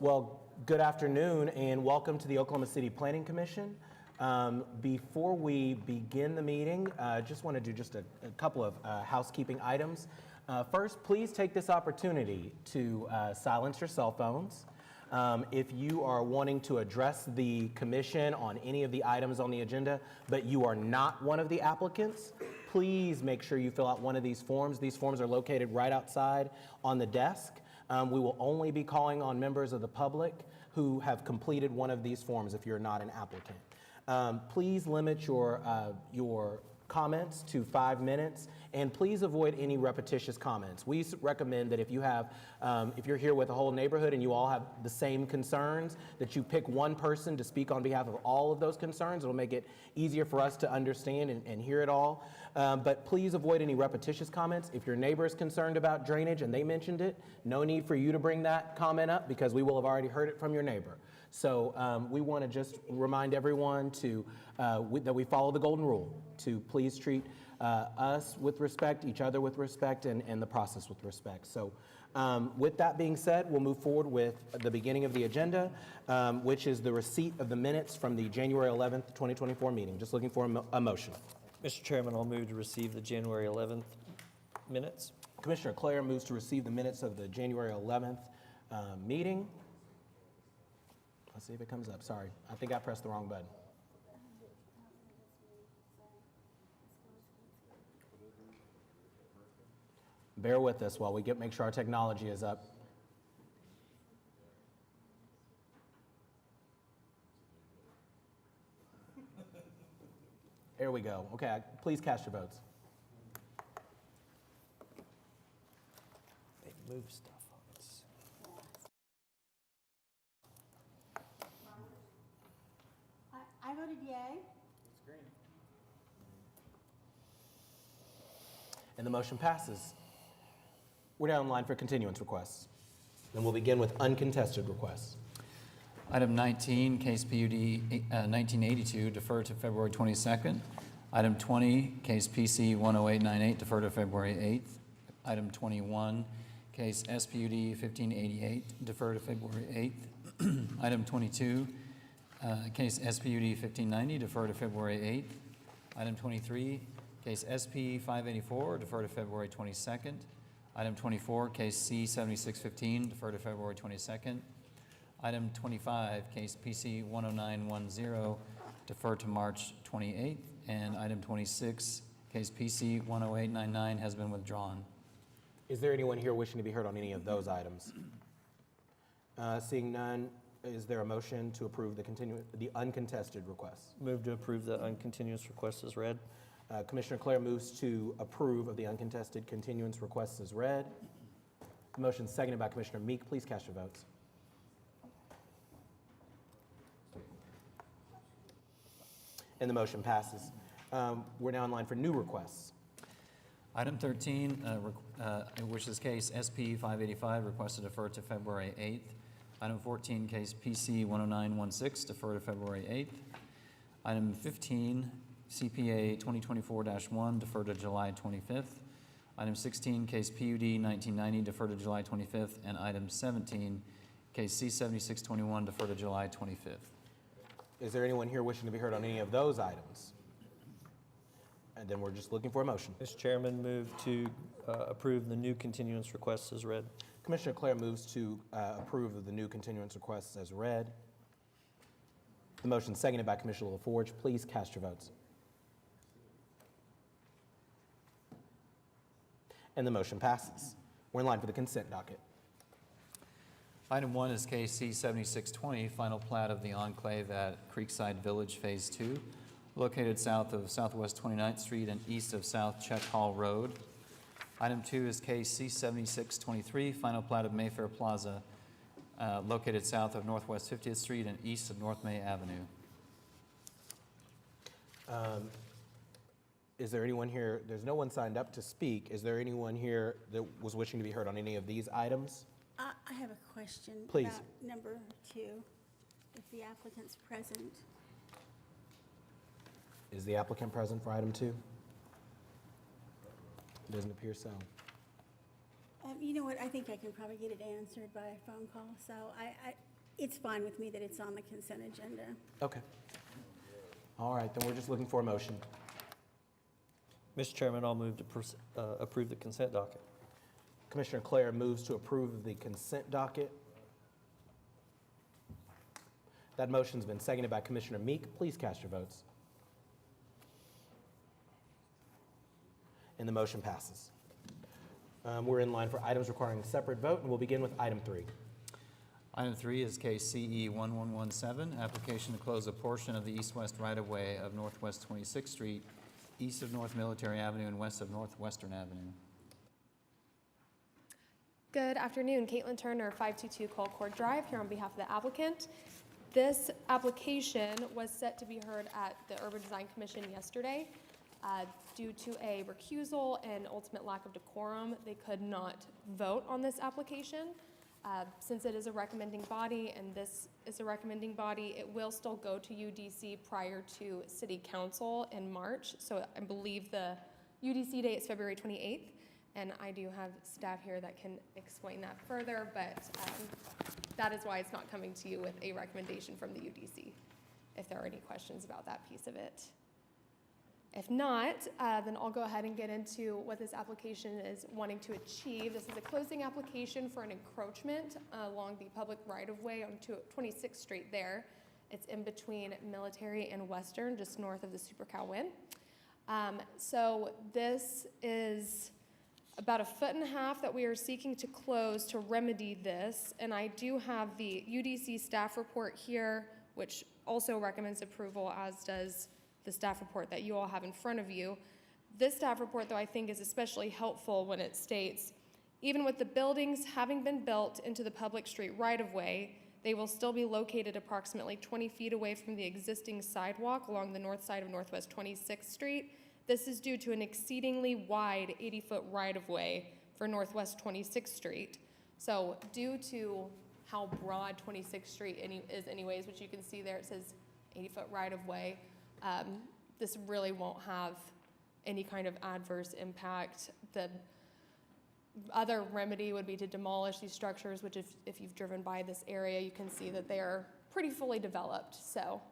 Well, good afternoon and welcome to the Oklahoma City Planning Commission. Before we begin the meeting, I just want to do just a couple of housekeeping items. First, please take this opportunity to silence your cell phones. If you are wanting to address the commission on any of the items on the agenda, but you are not one of the applicants, please make sure you fill out one of these forms. These forms are located right outside on the desk. We will only be calling on members of the public who have completed one of these forms if you're not an applicant. Please limit your comments to 5 minutes, and please avoid any repetitious comments. We recommend that if you're here with a whole neighborhood and you all have the same concerns, that you pick one person to speak on behalf of all of those concerns. It'll make it easier for us to understand and hear it all. But please avoid any repetitious comments. If your neighbor is concerned about drainage and they mentioned it, no need for you to bring that comment up because we will have already heard it from your neighbor. So we want to just remind everyone that we follow the golden rule, to please treat us with respect, each other with respect, and the process with respect. So with that being said, we'll move forward with the beginning of the agenda, which is the receipt of the minutes from the January 11th, 2024 meeting. Just looking for a motion. Mr. Chairman, I'll move to receive the January 11th minutes. Commissioner Clare moves to receive the minutes of the January 11th meeting. Let's see if it comes up. Sorry, I think I pressed the wrong button. Bear with us while we make sure our technology is up. There we go. Okay, please cast your votes. They move stuff on us. I voted yay. It's green. And the motion passes. We're now in line for continuance requests. And we'll begin with uncontested requests. Item 19, case PUD 1982, deferred to February 22nd. Item 20, case PC 10898, deferred to February 8th. Item 21, case SPUD 1588, deferred to February 8th. Item 22, case SPUD 1590, deferred to February 8th. Item 23, case SP 584, deferred to February 22nd. Item 24, case C7615, deferred to February 22nd. Item 25, case PC 10910, deferred to March 28th. And item 26, case PC 10899 has been withdrawn. Is there anyone here wishing to be heard on any of those items? Seeing none, is there a motion to approve the uncontested requests? Move to approve the uncontinuous request as read. Commissioner Clare moves to approve of the uncontested continuance requests as read. The motion is seconded by Commissioner Meek. Please cast your votes. And the motion passes. We're now in line for new requests. Item 13, which is case SP 585, requested deferred to February 8th. Item 14, case PC 10916, deferred to February 8th. Item 15, CPA 2024-1, deferred to July 25th. Item 16, case PUD 1990, deferred to July 25th. And item 17, case C7621, deferred to July 25th. Is there anyone here wishing to be heard on any of those items? And then we're just looking for a motion. Mr. Chairman, move to approve the new continuance requests as read. Commissioner Clare moves to approve of the new continuance requests as read. The motion is seconded by Commissioner LaForge. Please cast your votes. And the motion passes. We're in line for the consent docket. Item 1 is case C7620, final plat of the enclave at Creekside Village Phase 2, located south of Southwest 29th Street and east of South Check Hall Road. Item 2 is case C7623, final plat of Mayfair Plaza, located south of Northwest 50th Street and east of North May Avenue. Is there anyone here? There's no one signed up to speak. Is there anyone here that was wishing to be heard on any of these items? I have a question. Please. About number 2, if the applicant's present. Is the applicant present for item 2? It doesn't appear so. You know what, I think I can probably get it answered by a phone call, so it's fine with me that it's on the consent agenda. Okay. All right, then we're just looking for a motion. Mr. Chairman, I'll move to approve the consent docket. Commissioner Clare moves to approve the consent docket. That motion's been seconded by Commissioner Meek. Please cast your votes. And the motion passes. We're in line for items requiring a separate vote, and we'll begin with item 3. Item 3 is case CE 1117, application to close a portion of the east-west right-of-way of Northwest 26th Street, east of North Military Avenue and west of Northwestern Avenue. Good afternoon, Caitlin Turner, 522 Colcord Drive, here on behalf of the applicant. This application was set to be heard at the Urban Design Commission yesterday. Due to a recusal and ultimate lack of decorum, they could not vote on this application. Since it is a recommending body and this is a recommending body, it will still go to UDC prior to City Council in March. So I believe the UDC date is February 28th, and I do have staff here that can explain that further, but that is why it's not coming to you with a recommendation from the UDC, if there are any questions about that piece of it. If not, then I'll go ahead and get into what this application is wanting to achieve. This is a closing application for an encroachment along the public right-of-way on 26th Street there. It's in between Military and Western, just north of the Super Cow Win. So this is about 1.5 feet that we are seeking to close to remedy this. And I do have the UDC staff report here, which also recommends approval, as does the staff report that you all have in front of you. This staff report, though, I think is especially helpful when it states, even with the buildings having been built into the public street right-of-way, they will still be located approximately 20 feet away from the existing sidewalk along the north side of Northwest 26th Street. This is due to an exceedingly wide 80-foot right-of-way for Northwest 26th Street. So due to how broad 26th Street is anyways, which you can see there, it says 80-foot right-of-way, this really won't have any kind of adverse impact. The other remedy would be to demolish these structures, which if you've driven by this area, you can see that they are pretty fully developed. So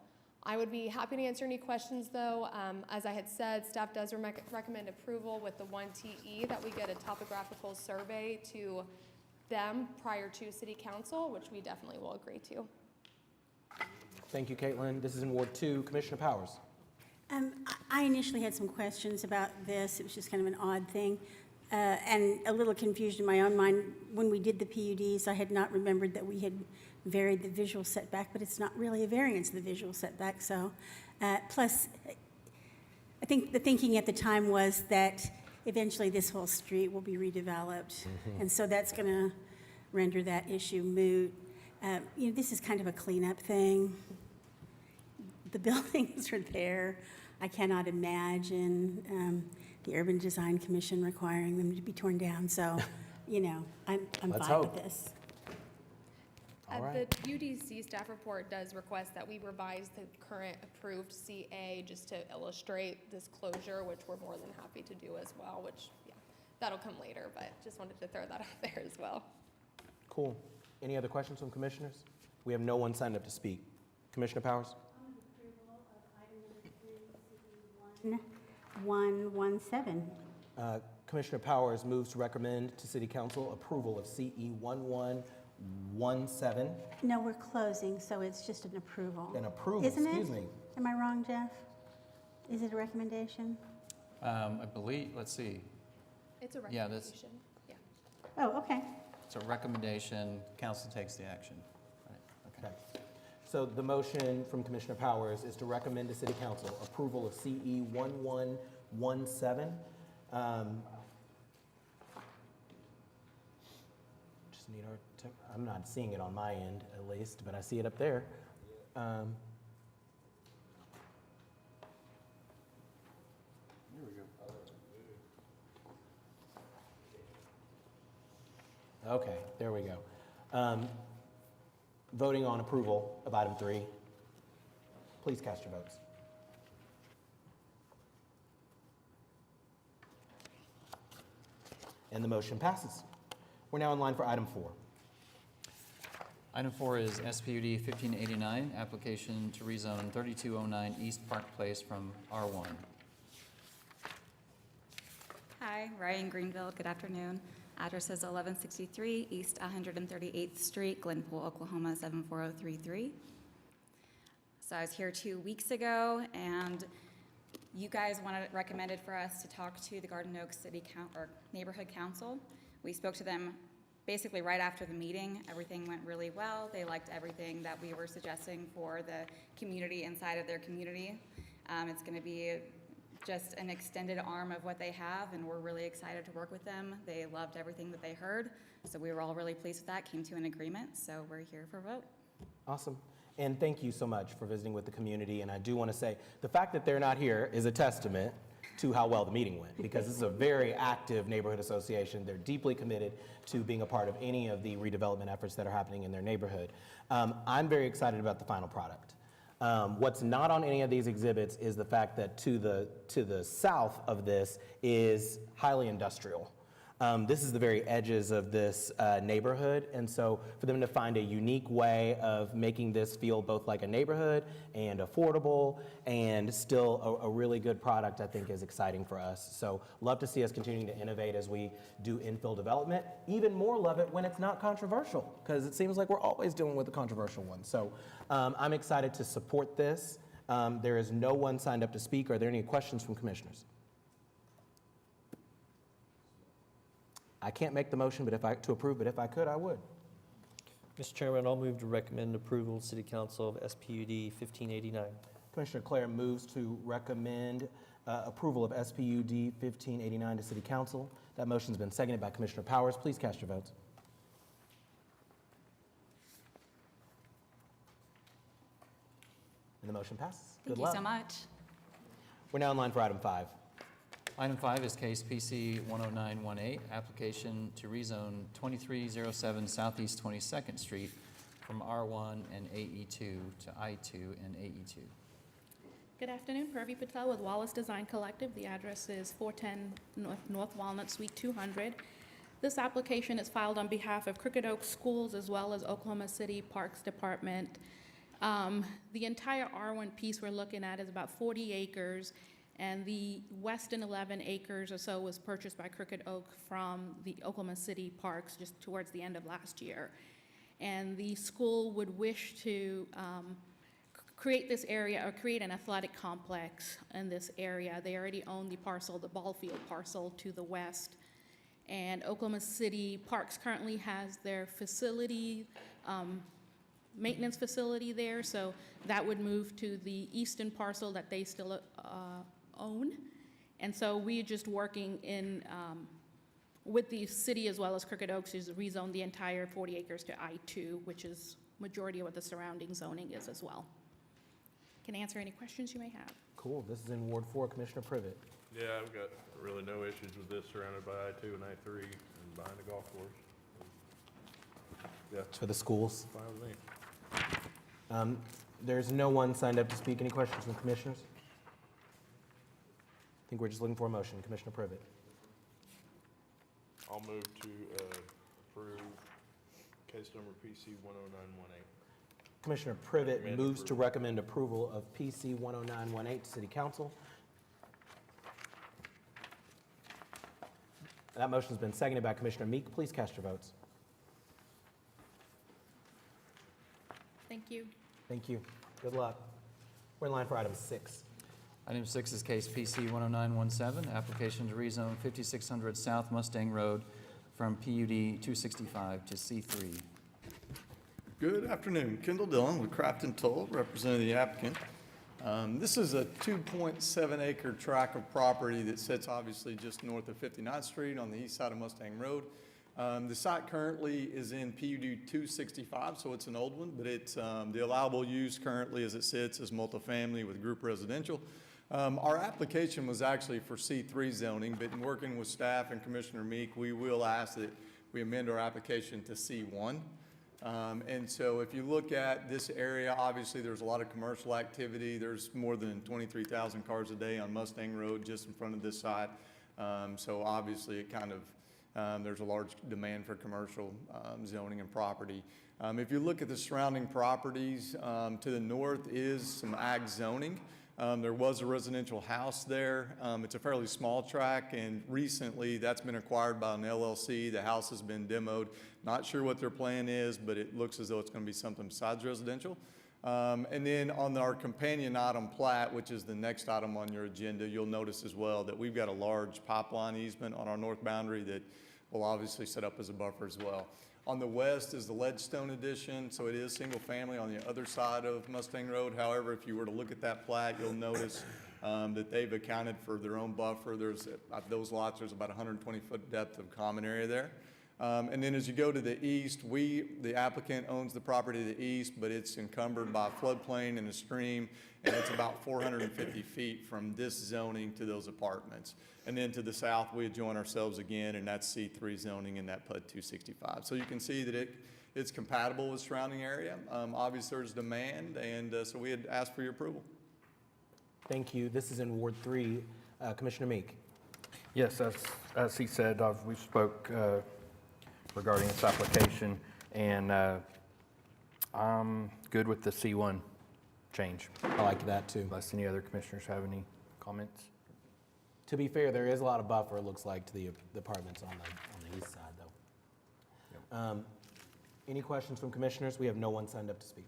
I would be happy to answer any questions, though. As I had said, staff does recommend approval with the 1TE that we get a topographical survey to them prior to City Council, which we definitely will agree to. Thank you, Caitlin. This is in Ward 2. Commissioner Powers. I initially had some questions about this. It was just kind of an odd thing. And a little confusion in my own mind. When we did the PUDs, I had not remembered that we had varied the visual setback, but it's not really a variance of the visual setback. So, plus, I think the thinking at the time was that eventually this whole street will be redeveloped. And so that's going to render that issue moot. This is kind of a cleanup thing. The buildings are there. I cannot imagine the Urban Design Commission requiring them to be torn down. So, I'm Let's fine hope. with this. All right. The UDC staff report does request that we revise the current approved CA just to illustrate this closure, which we're more than happy to do as well, which, yeah, that'll come later, but just wanted to throw that out there as well. Cool. Any other questions from commissioners? We have no one signed up to speak. Commissioner Powers? 117. Commissioner Powers moves to recommend to City Council approval of CE 1117. No, we're closing, so it's just an approval. An approval, Isn't it? excuse me. Am I wrong, Jeff? Is it a recommendation? I believe, let's see, It's a Yeah, that's- recommendation, yeah. Oh, okay. it's a recommendation, council takes the action. Right, okay. Okay. So the motion from Commissioner Powers is to recommend to City Council approval of CE 1117. Just need I'm not seeing it on my end at least, but I see it up there. Okay, there we go. Voting on approval of item 3. Please cast your votes. And the motion passes. We're now in line for item 4. Item 4 is SPUD 1589, application to rezone 3209 East Park Place from R1. Hi, Ryan Greenville, good afternoon. Address is 1163 East 138th Street, Glenpool, Oklahoma 74033. So I was here 2 weeks ago, and you guys recommended for us to talk to the Garden Oaks Neighborhood Council. We spoke to them basically right after the meeting. Everything went really well. They liked everything that we were suggesting for the community inside of their community. It's going to be just an extended arm of what they have, and we're really excited to work with them. They loved everything that they heard, so we were all really pleased with that, came to an agreement, so we're here for a vote. Awesome. And thank you so much for visiting with the community. And I do want to say, the fact that they're not here is a testament to how well the meeting went, because this is a very active neighborhood association. They're deeply committed to being a part of any of the redevelopment efforts that are happening in their neighborhood. I'm very excited about the final product. What's not on any of these exhibits is the fact that to the south of this is highly industrial. This is the very edges of this neighborhood, and so for them to find a unique way of making this feel both like a neighborhood and affordable and still a really good product, I think is exciting for us. So love to see us continuing to innovate as we do infill development. Even more love it when it's not controversial, because it seems like we're always dealing with the controversial ones. So I'm excited to support this. There is no one signed up to speak. Are there any questions from commissioners? I can't make the motion to approve, but if I could, I would. Mr. Chairman, I'll move to recommend approval to City Council of SPUD 1589. Commissioner Clare moves to recommend approval of SPUD 1589 to City Council. That motion's been seconded by Commissioner Powers. Please cast your votes. And the motion passes. Thank Good you luck. so much. We're now in line for item 5. Item 5 is case PC 10918, application to rezone 2307 Southeast 22nd Street from R1 and AE2 to I2 and AE2. Good afternoon, Purvi Patel with Wallace Design Collective. The address is 410 North Walnut Suite 200. This application is filed on behalf of Crooked Oak Schools as well as Oklahoma City Parks Department. The entire R1 piece we're looking at is about 40 acres, and the western 11 acres or so was purchased by Crooked Oak from the Oklahoma City Parks just towards the end of last year. And the school would wish to create this area or create an athletic complex in this area. They already own the parcel, the ball field parcel to the west. And Oklahoma City Parks currently has their facility, maintenance facility there, so that would move to the eastern parcel that they still own. And so we're just working in with the city as well as Crooked Oaks to rezone the entire 40 acres to I2, which is majority of what the surrounding zoning is as well. Can answer any questions you may have. Cool. This is in Ward 4. Commissioner Privet. Yeah, I've got really no issues with this, surrounded by I-2 and I-3 and behind the golf course. Yeah, It's for the schools. fine with me. There's no one signed up to speak. Any questions from commissioners? I think we're just looking for a motion. Commissioner Privet. I'll move to approve case number PC 10918. Commissioner Privet Recommend moves to approval. recommend approval of PC 10918 to City Council. That motion's been seconded by Commissioner Meek. Please cast your votes. Thank you. Thank you. Good luck. We're in line for item 6. Item 6 is case PC 10917, application to rezone 5600 South Mustang Road from PUD 265 to C3. Good afternoon. Kendall Dillon with Crafton Toll, representing the applicant. This is a 2.7 acre tract of property that sits obviously just north of 59th Street on the east side of Mustang Road. The site currently is in PUD 265, so it's an old one, but it's the allowable use currently as it sits is multifamily with group residential. Our application was actually for C3 zoning, but in working with staff and Commissioner Meek, we will ask that we amend our application to C1. And so if you look at this area, obviously there's a lot of commercial activity. There's more than 23,000 cars a day on Mustang Road just in front of this site. So obviously it kind of There's a large demand for commercial zoning and property. If you look at the surrounding properties, to the north is some ag zoning. There was a residential house there. It's a fairly small tract, and recently that's been acquired by an LLC. The house has been demoed. Not sure what their plan is, but it looks as though it's going to be something besides residential. And then on our companion item plat, which is the next item on your agenda, you'll notice as well that we've got a large pipeline easement on our north boundary that will obviously set up as a buffer as well. On the west is the Ledgestone addition, so it is single family on the other side of Mustang Road. However, if you were to look at that plat, you'll notice that they've accounted for their own buffer. There's those lots, there's about 120-foot depth of common area there. And then as you go to the east, the applicant owns the property to the east, but it's encumbered by a floodplain and a stream, and it's about 450 feet from this zoning to those apartments. And then to the south, we join ourselves again, and that's C3 zoning in that PUD 265. So you can see that it's compatible with surrounding area. Obviously, there's demand, and so we had asked for your approval. Thank you. This is in Ward 3. Commissioner Meek. Yes, as he said, we spoke regarding this application, and I'm good with the C1 change, I like that too. unless any other commissioners have any comments. To be fair, there is a lot of buffer, it looks like, to the apartments on the east side, though. Any questions from commissioners? We have no one signed up to speak.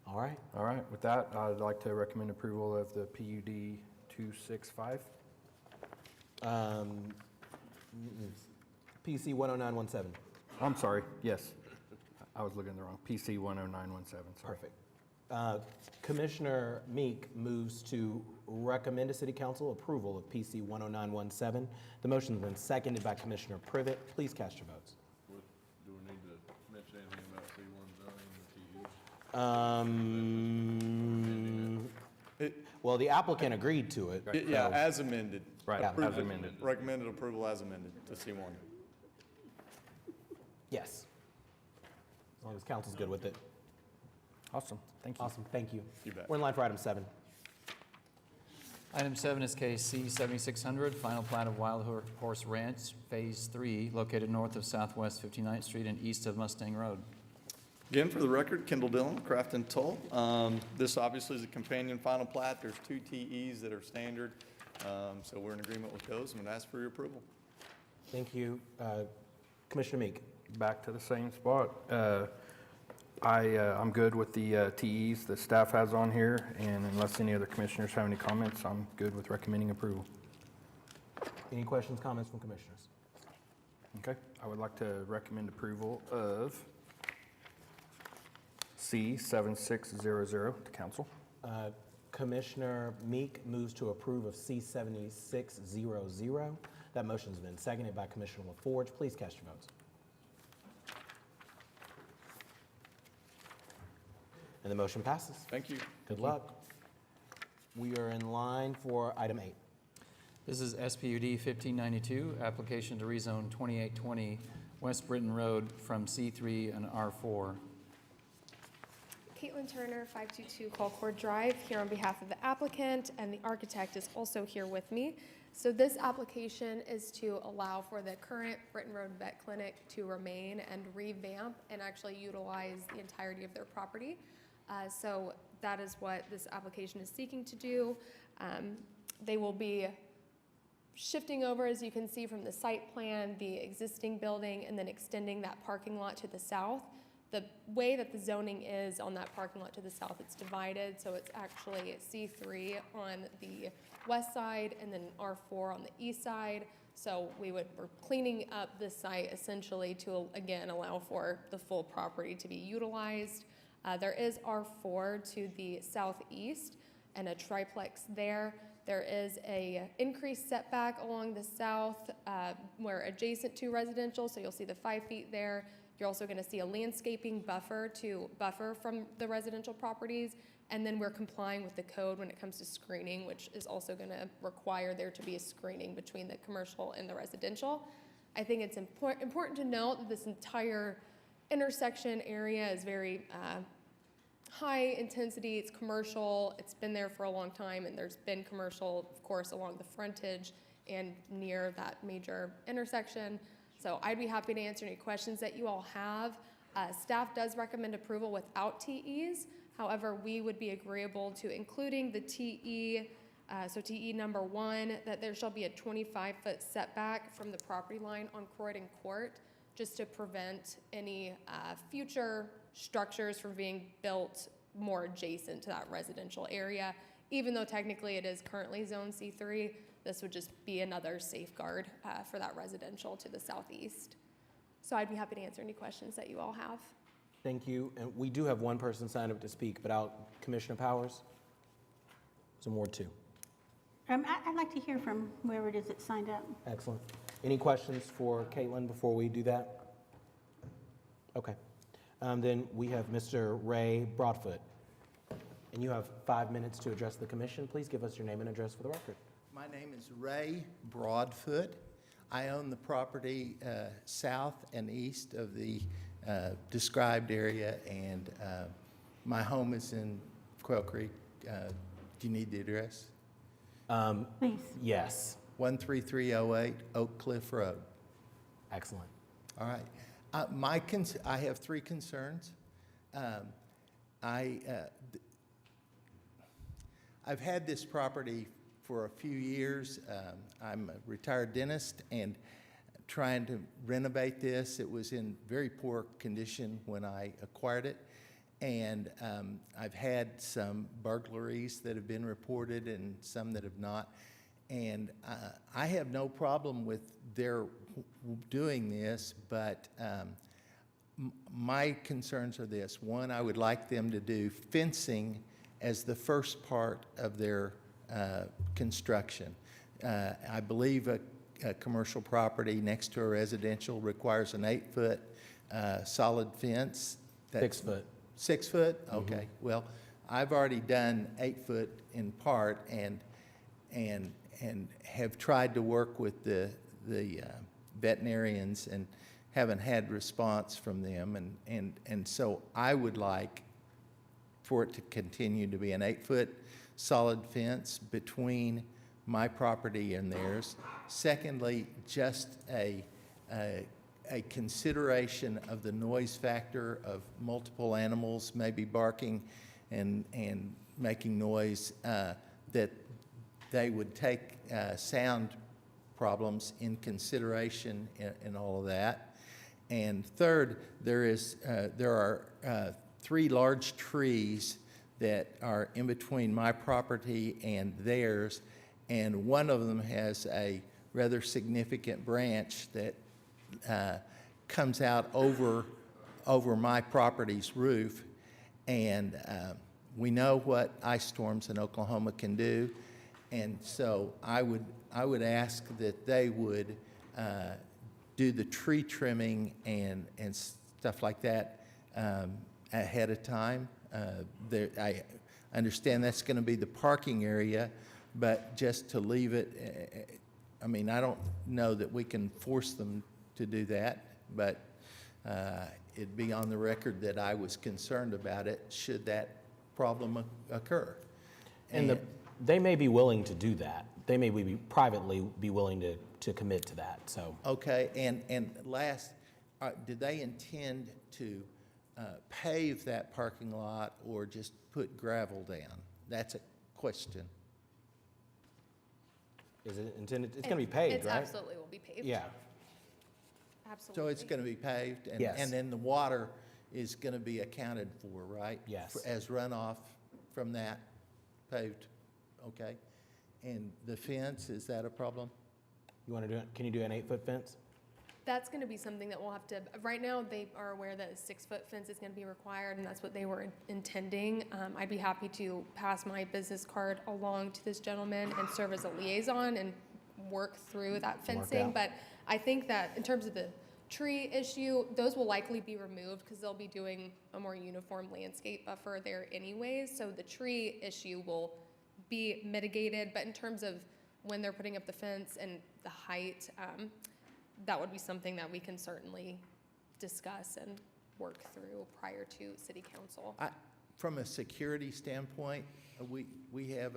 All right. All right, with that, I'd like to recommend approval of the PUD 265. PC 10917. I'm sorry, yes, I was looking at the wrong, PC 10917, sorry. Perfect. Commissioner Meek moves to recommend to City Council approval of PC 10917. The motion's been seconded by Commissioner Privet. Please cast your votes. Do we need to mention anything about C1 zoning, the TUs? Well, the applicant agreed to it. Yeah, so- as amended. Right, Yeah. as amended. Recommended approval as amended to C1. Yes. As long as council's good with it. Awesome, thank you. Awesome, thank you. You bet. We're in line for item 7. Item 7 is case C 7600, final plat of Wild Horse Ranch, Phase 3, located north of Southwest 59th Street and east of Mustang Road. Again, for the record, Kendall Dillon, Craft and Toll. This obviously is a companion final plat. There's 2 TEs that are standard, so we're in agreement with those. I'm going to ask for your approval. Thank you. Commissioner Meek. Back to the same spot. I'm good with the TEs the staff has on here, and unless any other commissioners have any comments, I'm good with recommending approval. Any questions, comments from commissioners? Okay, I would like to recommend approval of C7600 to council. Commissioner Meek moves to approve of C7600. That motion's been seconded by Commissioner LaForge. Please cast your votes. And the motion passes. Thank you. Good luck. We are in line for item 8. This is SPUD 1592, application to rezone 2820 West Britton Road from C3 and R4. Caitlin Turner, 522 Colcord Drive, here on behalf of the applicant, and the architect is also here with me. So this application is to allow for the current Britton Road Vet Clinic to remain and revamp and actually utilize the entirety of their property. So that is what this application is seeking to do. They will be shifting over, as you can see from the site plan, the existing building and then extending that parking lot to the south. The way that the zoning is on that parking lot to the south, it's divided, so it's actually C3 on the west side and then R4 on the east side. So we're cleaning up this site essentially to, again, allow for the full property to be utilized. There is R4 to the southeast and a triplex there. There is a increased setback along the south where adjacent to residential, so you'll see the 5 feet there. You're also going to see a landscaping buffer to buffer from the residential properties, and then we're complying with the code when it comes to screening, which is also going to require there to be a screening between the commercial and the residential. I think it's important to note that this entire intersection area is very high intensity. It's commercial. It's been there for a long time, and there's been commercial, of course, along the frontage and near that major intersection. So I'd be happy to answer any questions that you all have. Staff does recommend approval without TEs. However, we would be agreeable to including the TE, so TE number 1, that there shall be a 25-foot setback from the property line on Croydon Court, just to prevent any future structures from being built more adjacent to that residential area. Even though technically it is currently Zone C3, this would just be another safeguard for that residential to the southeast. So I'd be happy to answer any questions that you all have. Thank you. And we do have one person signed up to speak, but Commissioner Powers? So Ward 2. I'd like to hear from whoever it is that signed up. Excellent. Any questions for Caitlin before we do that? Okay. Then we have Mr. Ray Broadfoot. And you have 5 minutes to address the commission. Please give us your name and address for the record. My name is Ray Broadfoot. I own the property south and east of the described area, and my home is in Quail Creek. Do you need the address? Please. Yes. 13308 Oak Cliff Road. Excellent. All right. I have 3 concerns. I've had this property for a few years. I'm a retired dentist and trying to renovate this. It was in very poor condition when I acquired it. And I've had some burglaries that have been reported and some that have not. And I have no problem with their doing this, but my concerns are this. One, I would like them to do fencing as the first part of their construction. I believe a commercial property next to a residential requires an 8-foot solid fence. 6 foot. 6 foot? Okay. Well, I've already done 8 foot in part and have tried to work with the veterinarians and haven't had response from them. And so I would like for it to continue to be an 8-foot solid fence between my property and theirs. Secondly, just a consideration of the noise factor of multiple animals maybe barking and making noise, that they would take sound problems in consideration in all of that. And third, there are 3 large trees that are in between my property and theirs, and one of them has a rather significant branch that comes out over my property's roof. And we know what ice storms in Oklahoma can do, and so I would ask that they would do the tree trimming and stuff like that ahead of time. I understand that's going to be the parking area, but just to leave it, I mean, I don't know that we can force them to do that, but it'd be on the record that I was concerned about it should that problem occur. And they may be willing to do that. They may be privately be willing to commit to that, so. Okay, and last, did they intend to pave that parking lot or just put gravel down? That's a question. Is it intended, it's going to be paved, right? It absolutely will be paved. Yeah. Absolutely. So it's going to be paved? Yes. And then the water is going to be accounted for, right? Yes. As runoff from that paved, okay? And the fence, is that a problem? You want to do it? Can you do an 8-foot fence? That's going to be something that we'll have to, right now, they are aware that a 6-foot fence is going to be required, and that's what they were intending. I'd be happy to pass my business card along to this gentleman and serve as a liaison and work through that fencing. out. But I think that in terms of the tree issue, those will likely be removed because they'll be doing a more uniform landscape buffer there anyways. So the tree issue will be mitigated, but in terms of when they're putting up the fence and the height, that would be something that we can certainly discuss and work through prior to city council. From a security standpoint, we have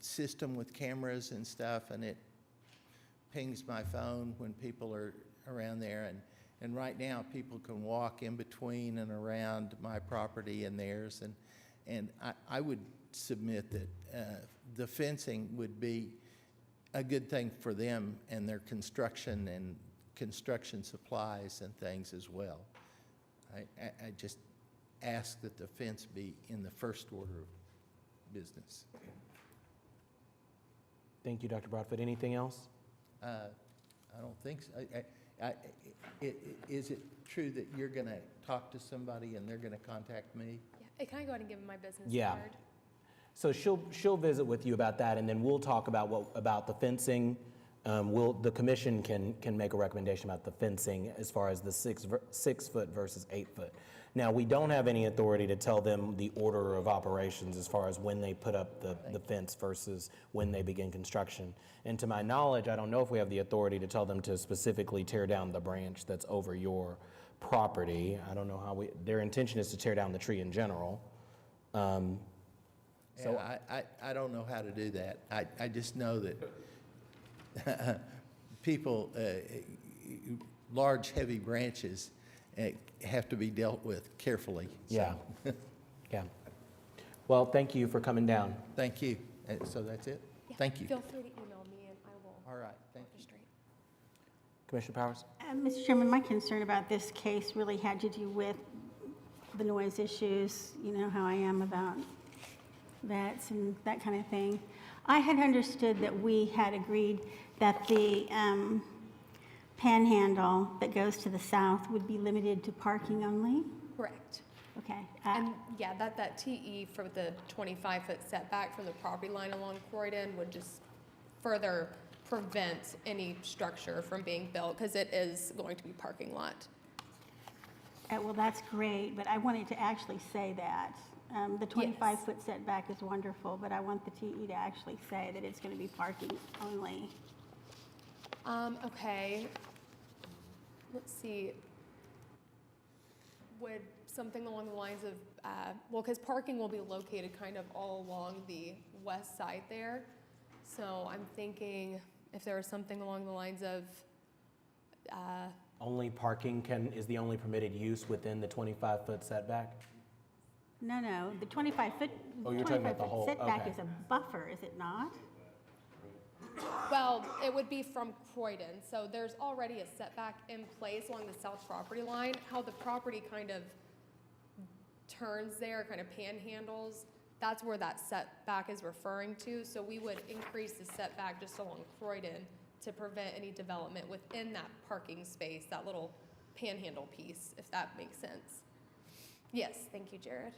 system with cameras and stuff, and it pings my phone when people are around there. And right now, people can walk in between and around my property and theirs. And I would submit that the fencing would be a good thing for them and their construction and construction supplies and things as well. I just ask that the fence be in the first order of business. Thank you, Dr. Broadfoot. Anything else? I don't think so. Is it true that you're going to talk to somebody and they're going to contact me? Yeah, can I go ahead and give him my business Yeah. card? So she'll visit with you about that, and then we'll talk about the fencing. The commission can make a recommendation about the fencing as far as the 6 foot versus 8 foot. Now, we don't have any authority to tell them the order of operations as far as when they put up the fence versus when they begin construction. And to my knowledge, I don't know if we have the authority to tell them to specifically tear down the branch that's over your property. I don't know how their intention is to tear down the tree in general. Yeah, I don't know how to do that. I just know that people, large, heavy branches have to be dealt with carefully. So, Yeah. Yeah. Well, thank you for coming down. Thank you. So that's it? Yeah, Thank you. Feel free to email me and I will All right, thank you. orchestrate. Commissioner Powers? Mr. Chairman, my concern about this case really had to do with the noise issues. You know how I am about vets and that kind of thing. I had understood that we had agreed that the panhandle that goes to the south would be limited to parking only. Correct. Okay. And yeah, that TE for the 25-foot setback from the property line along Croydon would just further prevent any structure from being built because it is going to be parking lot. Well, that's great, but I wanted to actually say that. The 25-foot setback is wonderful, but I want the TE to actually say that it's going to be parking only. Okay. Let's see. Would something along the lines of, well, because parking will be located kind of all along the west side there. So I'm thinking if there was something along the lines of, Only parking is the only permitted use within the 25-foot setback? No, the 25-foot Oh, you're talking about the whole- setback okay. is a buffer, is it not? well, it would be from Croydon. So there's already a setback in place along the south property line. How the property kind of turns there, kind of panhandles, that's where that setback is referring to. So we would increase the setback just along Croydon to prevent any development within that parking space, that little panhandle piece, if that makes sense. Yes, thank you, Jared.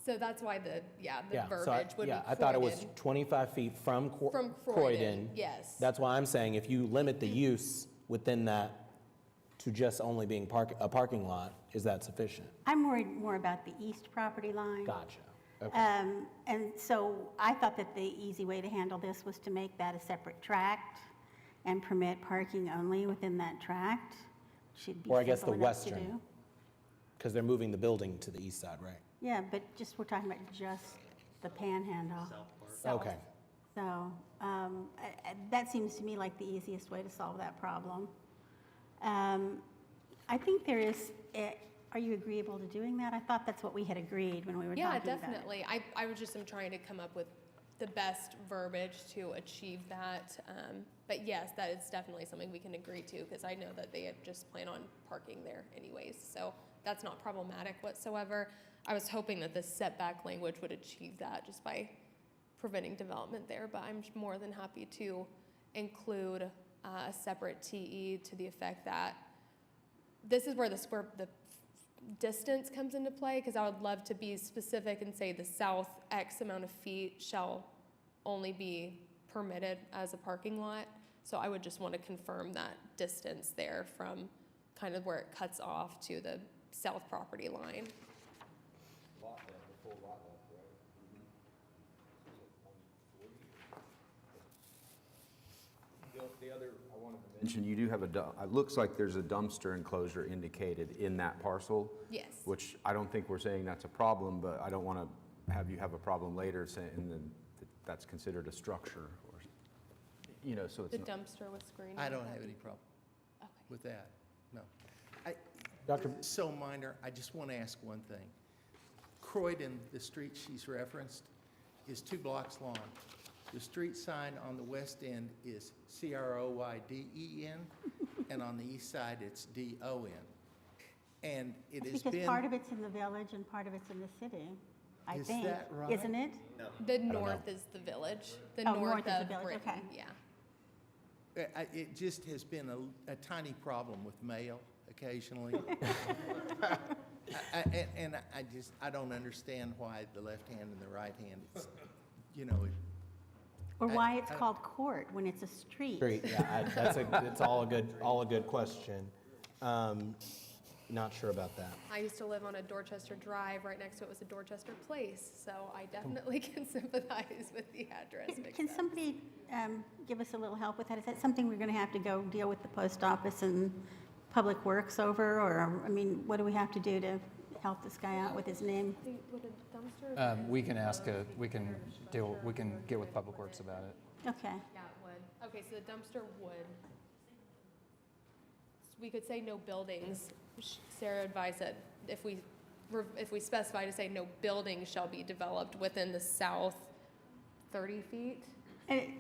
So that's why the verbiage would be I thought it was Croydon. 25 feet from From Croydon, Croydon. yes. That's why I'm saying if you limit the use within that to just only being a parking lot, is that sufficient? I'm worried more about the east property line. Gotcha. Okay. And so I thought that the easy way to handle this was to make that a separate tract and permit parking only within that tract. Should be Or I guess the simple enough to western. do. Because they're moving the building to the east side, right? Yeah, but we're talking about just the panhandle. South. Okay. So that seems to me like the easiest way to solve that problem. I think there is, are you agreeable to doing that? I thought that's what we had agreed when we were Yeah, talking about it. definitely. I was just trying to come up with the best verbiage to achieve that. But yes, that is definitely something we can agree to because I know that they had just planned on parking there anyways. So that's not problematic whatsoever. I was hoping that the setback language would achieve that just by preventing development there, but I'm more than happy to include a separate TE to the effect that this is where the distance comes into play, because I would love to be specific and say the south X amount of feet shall only be permitted as a parking lot. So I would just want to confirm that distance there from kind of where it cuts off to the south property line. The other, I wanted to mention, you do have it looks like there's a dumpster enclosure indicated in that parcel. Yes. Which I don't think we're saying that's a problem, but I don't want to have you have a problem later saying then that's considered a structure or, so it's The not. dumpster with screening? I don't have any problem Okay. with that, no. I- Dr. It's so minor, I just want to ask one thing. Croydon, the street she's referenced, is 2 blocks long. The street sign on the west end is Croyden, and on the east side, it's DON. And it has Because been... part of it's in the village and part of it's in the city, I Is think. that right? Isn't it? The north is the village, the Oh, north north is the of village, Britain, okay. yeah. It just has been a tiny problem with mail occasionally. I don't understand why the left hand and the right hand, it's, Or I- why it's I- called court when it's a street. Street, yeah, it's all a good question. Not sure about that. I used to live on a Dorchester Drive, right next to it was a Dorchester Place, so I definitely can sympathize with the address Can mix-up. somebody give us a little help with that? Is that something we're going to have to go deal with the post office and Public Works over? Or, I mean, what do we have to do to help this guy out with his name? Would a dumpster? We can we can get with Public Works about it. Okay. Yeah, it would. Okay, so the dumpster would. We could say no buildings. Sarah advised that if we specify to say no buildings shall be developed within the south 30 feet. And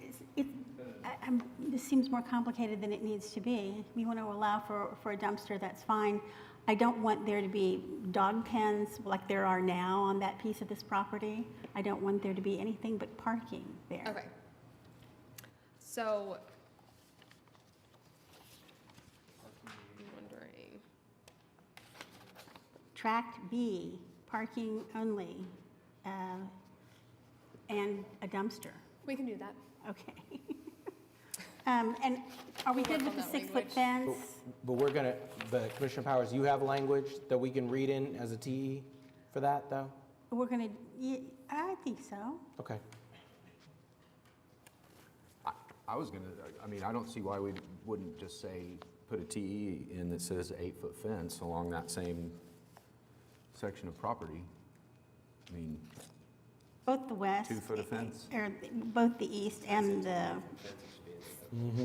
this seems more complicated than it needs to be. If you want to allow for a dumpster, that's fine. I don't want there to be dog pens like there are now on that piece of this property. I don't want there to be anything but parking there. Okay. So, I'm wondering, Tract B, parking only, and a dumpster. we can do that. Okay. And are we good We'll with the work on that 6-foot language. fence? But Commissioner Powers, you have language that we can read in as a TE for that, though? We're going to, I think so. Okay. I was gonna, I don't see why we wouldn't just say, put a TE in that says 8-foot fence along that same section of property. Both the west. 2-foot of fence? Or both the east and the,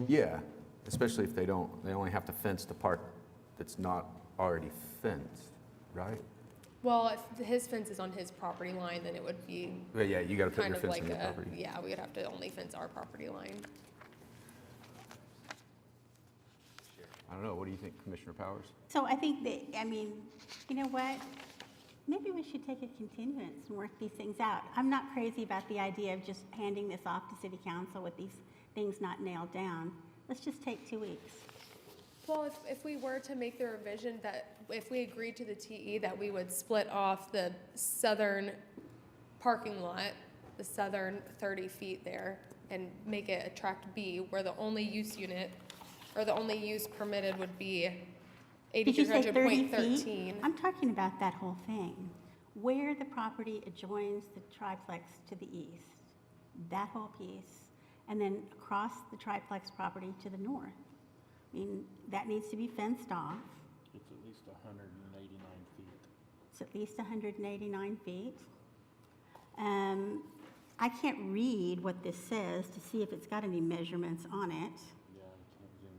Yeah, especially if they only have to fence the part that's not already fenced, right? Well, if his fence is on his property line, then it would be But yeah, you gotta put kind your of fence like on your a, property. yeah, we would have to only fence our property line. I don't know, what do you think, Commissioner Powers? so I think that, you know what? Maybe we should take a continuance and work these things out. I'm not crazy about the idea of just handing this off to city council with these things not nailed down. Let's just take 2 weeks. Well, if we were to make the revision that, if we agreed to the TE, that we would split off the southern parking lot, the southern 30 feet there, and make it a tract B, where the only use unit, or the only use permitted would be Did you say 30 feet? 8300.13. I'm talking about that whole thing. Where the property adjoins the triplex to the east, that whole piece, and then across the triplex property to the north. That needs to be fenced off. It's at least 189 feet. It's at least 189 feet. I can't read what this says to see if it's got any measurements on it, Yeah, you can't zoom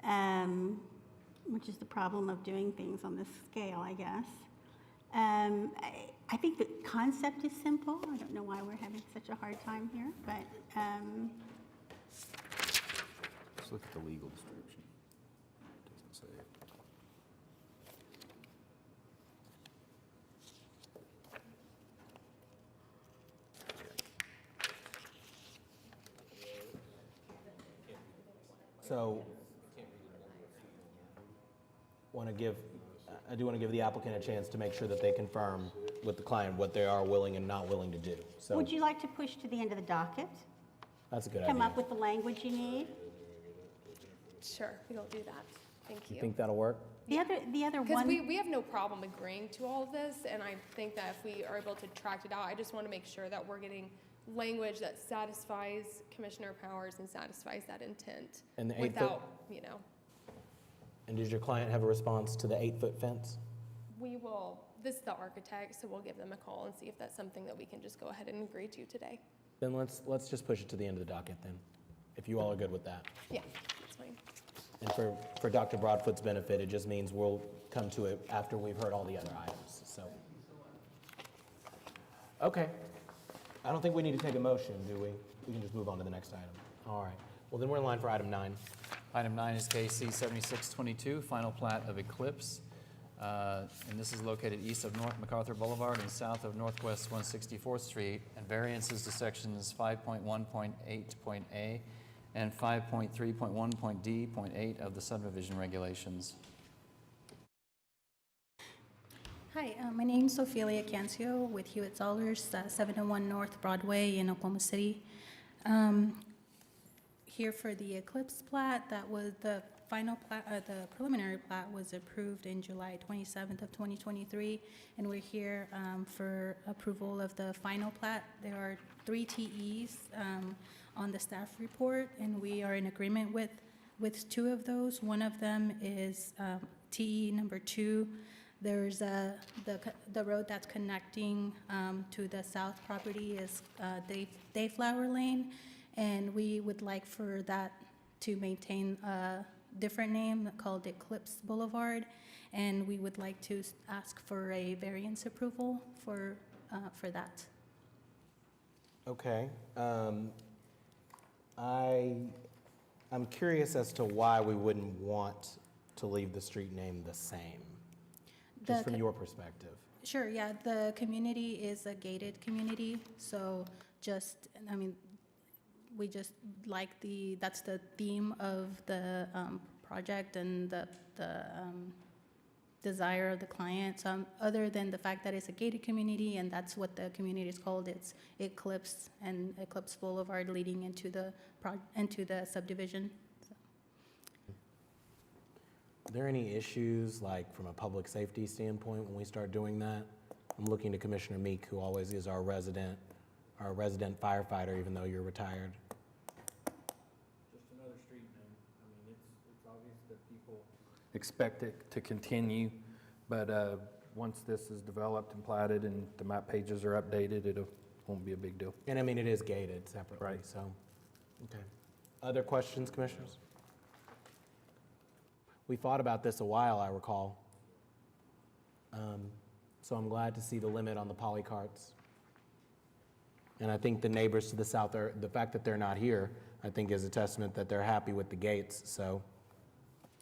in then. which is the problem of doing things on this scale, I guess. I think the concept is simple. I don't know why we're having such a hard time here, but Let's look at the legal description. Doesn't say it. So, I do want to give the applicant a chance to make sure that they confirm with the client what they are willing and not willing to do. So would you like to push to the end of the docket? that's a good Come idea. up with the language you need? Sure, we don't do that. Thank You you. think that'll work? The other Because one, we have no problem agreeing to all of this, and I think that if we are able to track it out, I just want to make sure that we're getting language that satisfies Commissioner Powers and satisfies that intent. And the 8-foot Without, And does your client have a response to the 8-foot fence? we will, this is the architect, so we'll give them a call and see if that's something that we can just go ahead and agree to today. Then let's just push it to the end of the docket then, if you all are good with that. Yeah, that's fine. And for Dr. Broadfoot's benefit, it just means we'll come to it after we've heard all the other items, so. Okay. I don't think we need to take a motion, do we? We can just move on to the next item. All right. Well, then we're in line for item 9. Item 9 is KC 7622, final plat of Eclipse. And this is located east of North MacArthur Boulevard and south of Northwest 164th Street, and variances to sections 5.1.8.a and 5.3.1.d.8 of the subdivision regulations. Hi, my name's Ophelia Cancio with Hewitt Zollers, 701 North Broadway in Oklahoma City. Here for the Eclipse plat, that was the final plat, the preliminary plat was approved in July 27th of 2023, and we're here for approval of the final plat. There are 3 TEs on the staff report, and we are in agreement with 2 of those. One of them is TE number 2. There's the road that's connecting to the south property is Dayflower Lane, and we would like for that to maintain a different name called Eclipse Boulevard, and we would like to ask for a variance approval for that. Okay. I'm curious as to why we wouldn't want to leave the street name the same, just from your perspective. Sure, yeah, the community is a gated community, so we just like that's the theme of the project and the desire of the client. Other than the fact that it's a gated community and that's what the community is called, it's Eclipse and Eclipse Boulevard leading into the subdivision. So. Are there any issues, like from a public safety standpoint, when we start doing that? I'm looking to Commissioner Meek, who always is our resident firefighter, even though you're retired. Just another street name. I mean, it's obvious that people expect it to continue, but once this is developed and platted and the map pages are updated, it won't be a big deal. And I mean, it is gated separately, Right. so, okay. Other questions, commissioners? We thought about this a while, I recall. So I'm glad to see the limit on the polycarts. And I think the neighbors to the south the fact that they're not here, I think is a testament that they're happy with the gates. So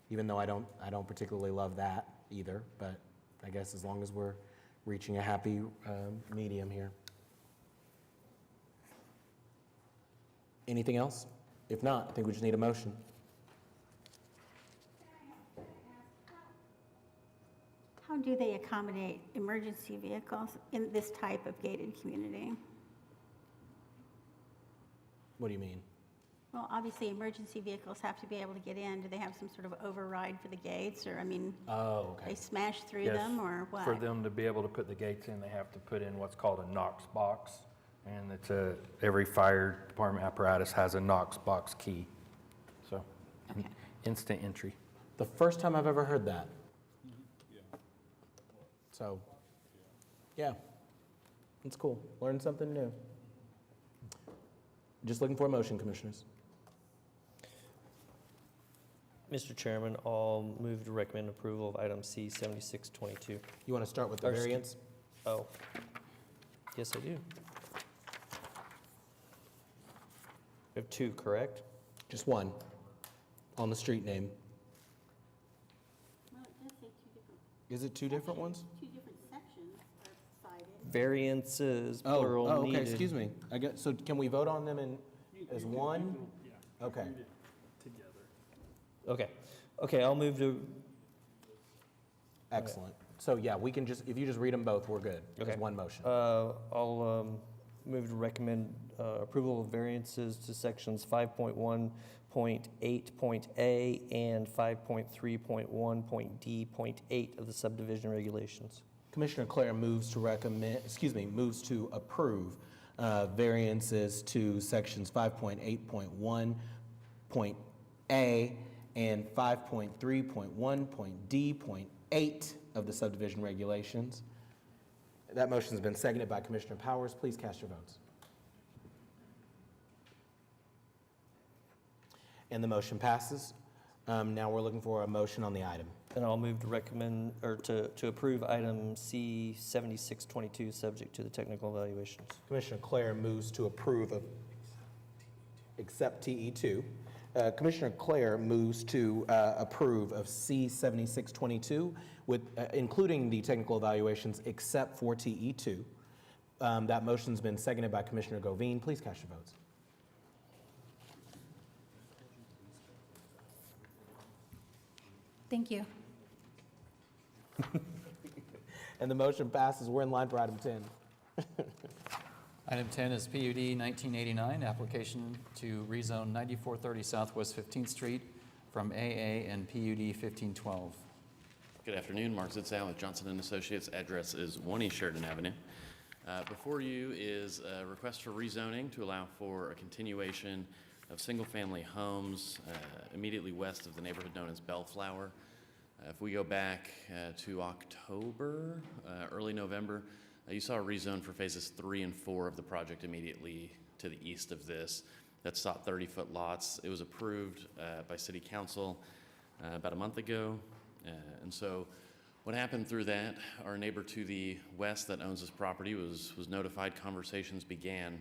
even though I don't particularly love that either, but I guess as long as we're reaching a happy medium here. Anything else? If not, I think we just need a motion. How do they accommodate emergency vehicles in this type of gated community? What do you mean? Well, obviously, emergency vehicles have to be able to get in. Do they have some sort of override for the gates, or, I mean, Oh, okay. they smash through Yes, them, or what? For them to be able to put the gates in, they have to put in what's called a Knox box. And every fire department apparatus has a Knox box key. So, Okay. instant entry. The first time I've ever heard that. So, yeah, it's cool. Learn something new. Just looking for a motion, commissioners. Mr. Chairman, I'll move to recommend approval of item C 7622. You want to start with the Or excuse- variance? Oh, yes, I do. We have 2, correct? Just one, on the street name. Well, it does say 2 different, Is it 2 different ones? 2 different sections are cited. Variances, plural Oh, needed. okay, excuse me. I guess, so can we vote on them as one? Okay. Okay, I'll move to, Excellent. So, yeah, we can just, if you just read them both, we're good. Okay. It's one motion. I'll move to recommend approval of variances to sections 5.1.8.a and 5.3.1.d.8 of the subdivision regulations. Commissioner Clare moves to approve variances to sections 5.8.1.a and 5.3.1.d.8 of the subdivision regulations. That motion's been seconded by Commissioner Powers. Please cast your votes. And the motion passes. Now we're looking for a motion on the item. And I'll move to recommend, or to approve item C 7622, subject to the technical evaluations. Commissioner Clare moves to approve of, accept TE2. Commissioner Clare moves to approve of C 7622 with, including the technical evaluations except for TE2. That motion's been seconded by Commissioner Govine. Please cast your votes. Thank you. And the motion passes. We're in line for item 10. Item 10 is PUD 1989, application to rezone 9430 Southwest 15th Street from AA and PUD 1512. Good afternoon, Mark Zitzow with Johnson & Associates. Address is 1 East Sheridan Avenue. Before you is a request for rezoning to allow for a continuation of single-family homes immediately west of the neighborhood known as Bellflower. If we go back to October, early November, you saw a rezone for phases 3 and 4 of the project immediately to the east of this. That sought 30-foot lots. It was approved by City Council about a month ago. And so what happened through that, our neighbor to the west that owns this property was notified, conversations began.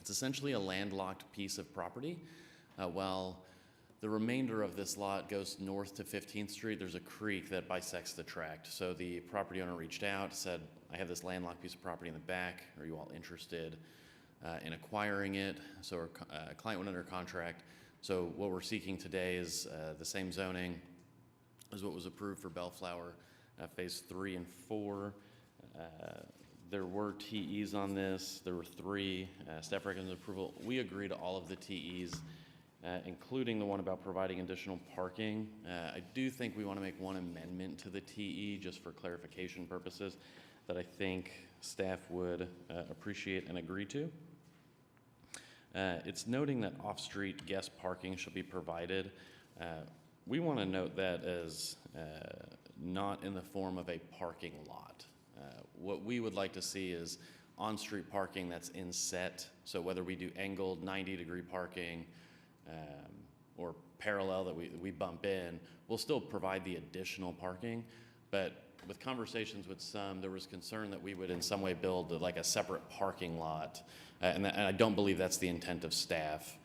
It's essentially a landlocked piece of property. While the remainder of this lot goes north to 15th Street, there's a creek that bisects the tract. So the property owner reached out, said, I have this landlocked piece of property in the back. Are you all interested in acquiring it? So our client went under contract. So what we're seeking today is the same zoning as what was approved for Bellflower, phase 3 and 4. There were TEs on this. There were 3. Staff recommends approval. We agree to all of the TEs, including the one about providing additional parking. I do think we want to make one amendment to the TE just for clarification purposes that I think staff would appreciate and agree to. It's noting that off-street guest parking shall be provided. We want to note that as not in the form of a parking lot. What we would like to see is on-street parking that's inset. So whether we do angled 90-degree parking or parallel that we bump in, we'll still provide the additional parking. But with conversations with some, there was concern that we would in some way build like a separate parking lot. And I don't believe that's the intent of staff.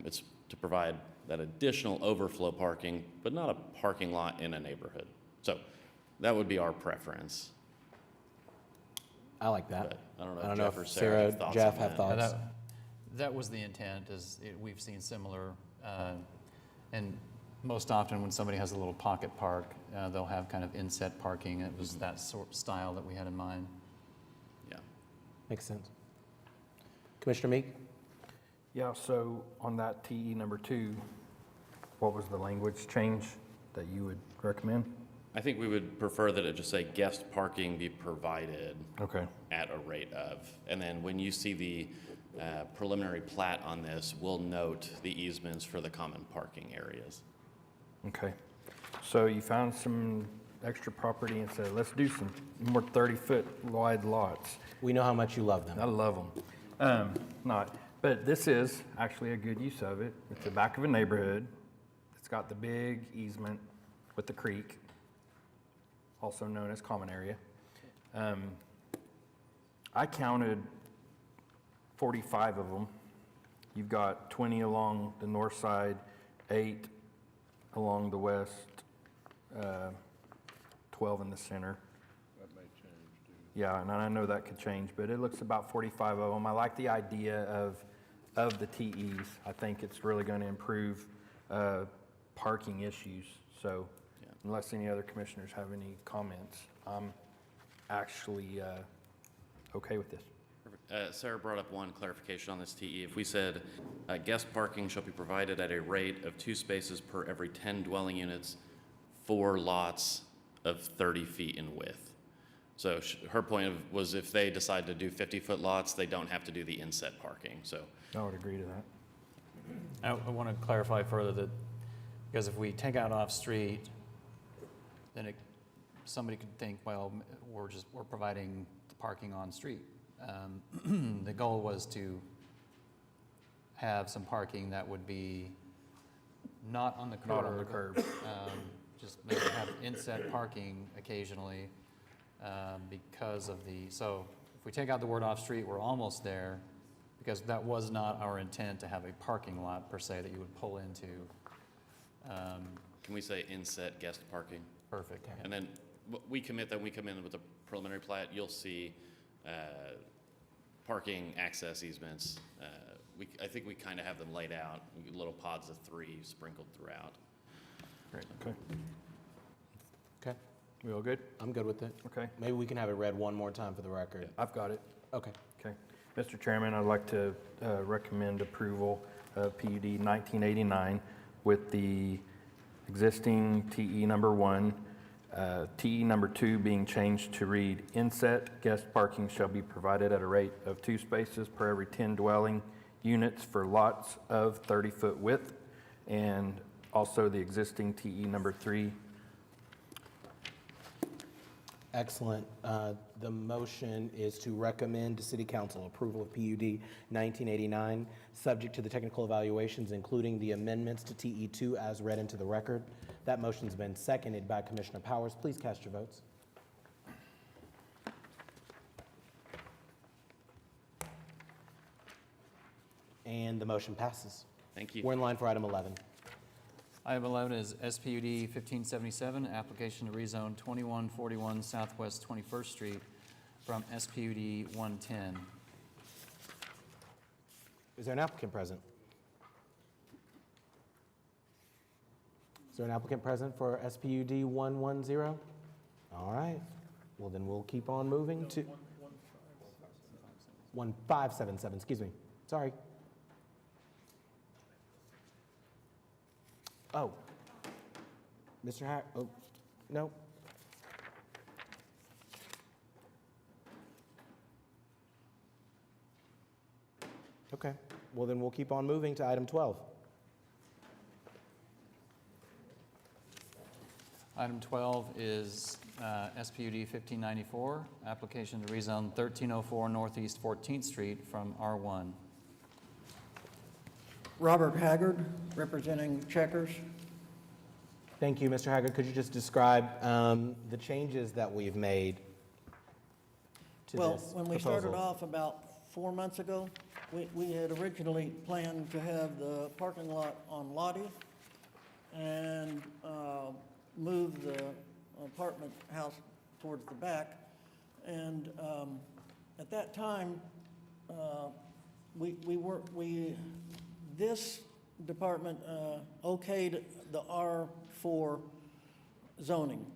It's to provide that additional overflow parking, but not a parking lot in a neighborhood. So that would be our preference. I like that. But I don't know if Jeff or Sarah have thoughts Jeff on have that. thoughts. That was the intent, we've seen similar, and most often when somebody has a little pocket park, they'll have kind of inset parking. It was that sort of style that we had in mind. Yeah. Makes sense. Commissioner Meek? Yeah, so on that TE number 2, what was the language change that you would recommend? I think we would prefer that it just say guest parking be provided Okay. at a rate of. And then when you see the preliminary plat on this, we'll note the easements for the common parking areas. Okay. So you found some extra property and said, let's do some more 30-foot wide lots. We know how much you love them. I love them. But this is actually a good use of it. It's the back of a neighborhood. It's got the big easement with the creek, also known as common area. I counted 45 of them. You've got 20 along the north side, 8 along the west, 12 in the center. That may change too. Yeah, and I know that could change, but it looks about 45 of them. I like the idea of the TEs. I think it's really going to improve parking issues. So unless any other commissioners have any comments, I'm actually okay with this. Perfect. Sarah brought up one clarification on this TE. If we said guest parking shall be provided at a rate of 2 spaces per every 10 dwelling units, 4 lots of 30 feet in width. So her point was if they decide to do 50-foot lots, they don't have to do the inset parking. So I would agree to that. I want to clarify further that, because if we take out off-street, then it somebody could think, well, we're providing parking on street. The goal was to have some parking that would be not on the curb. Not on the curb. Just maybe have inset parking occasionally because of so if we take out the word off-street, we're almost there, because that was not our intent to have a parking lot per se that you would pull into. Can we say inset guest parking? Perfect. And then we commit that when we come in with the preliminary plat, you'll see parking access easements. I think we kind of have them laid out, little pods of 3 sprinkled throughout. Great. Okay. Okay, We all good? I'm good with it. Okay. Maybe we can have it read one more time for the record. I've got it. Okay. Okay. Mr. Chairman, I'd like to recommend approval of PUD 1989 with the existing TE number 1, TE number 2 being changed to read, inset guest parking shall be provided at a rate of 2 spaces per every 10 dwelling units for lots of 30-foot width, and also the existing TE number 3. Excellent. The motion is to recommend to City Council approval of PUD 1989, subject to the technical evaluations, including the amendments to TE2 as read into the record. That motion's been seconded by Commissioner Powers. Please cast your votes. And the motion passes. Thank you. We're in line for item 11. Item 11 is SPUD 1577, application to rezone 2141 Southwest 21st Street from SPUD 110. Is there an applicant present? Is there an applicant present for SPUD 110? All right. Well, then we'll keep on moving to 1577, excuse me. Sorry. Oh. Mr. Hack, oh, no. Okay. Well, then we'll keep on moving to item 12. Item 12 is SPUD 1594, application to rezone 1304 Northeast 14th Street from R1. Robert Haggard, representing Checkers. Thank you, Mr. Haggard. Could you just describe the changes that we've made to Well, this when we proposal? started off about 4 months ago, we had originally planned to have the parking lot on Lottie and move the apartment house towards the back. And at that time, this department okayed the R4 zoning.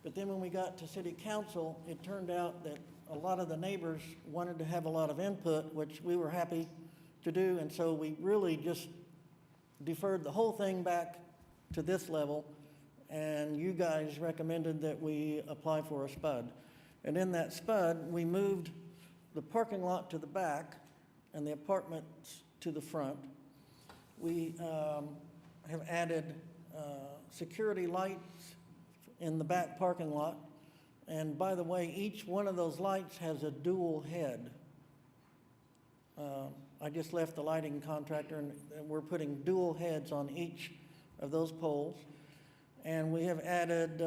But then when we got to city council, it turned out that a lot of the neighbors wanted to have a lot of input, which we were happy to do. And so we really just deferred the whole thing back to this level. And you guys recommended that we apply for a SPUD. And in that SPUD, we moved the parking lot to the back and the apartments to the front. We have added security lights in the back parking lot. And by the way, each one of those lights has a dual head. I just left the lighting contractor, and we're putting dual heads on each of those poles. And we have added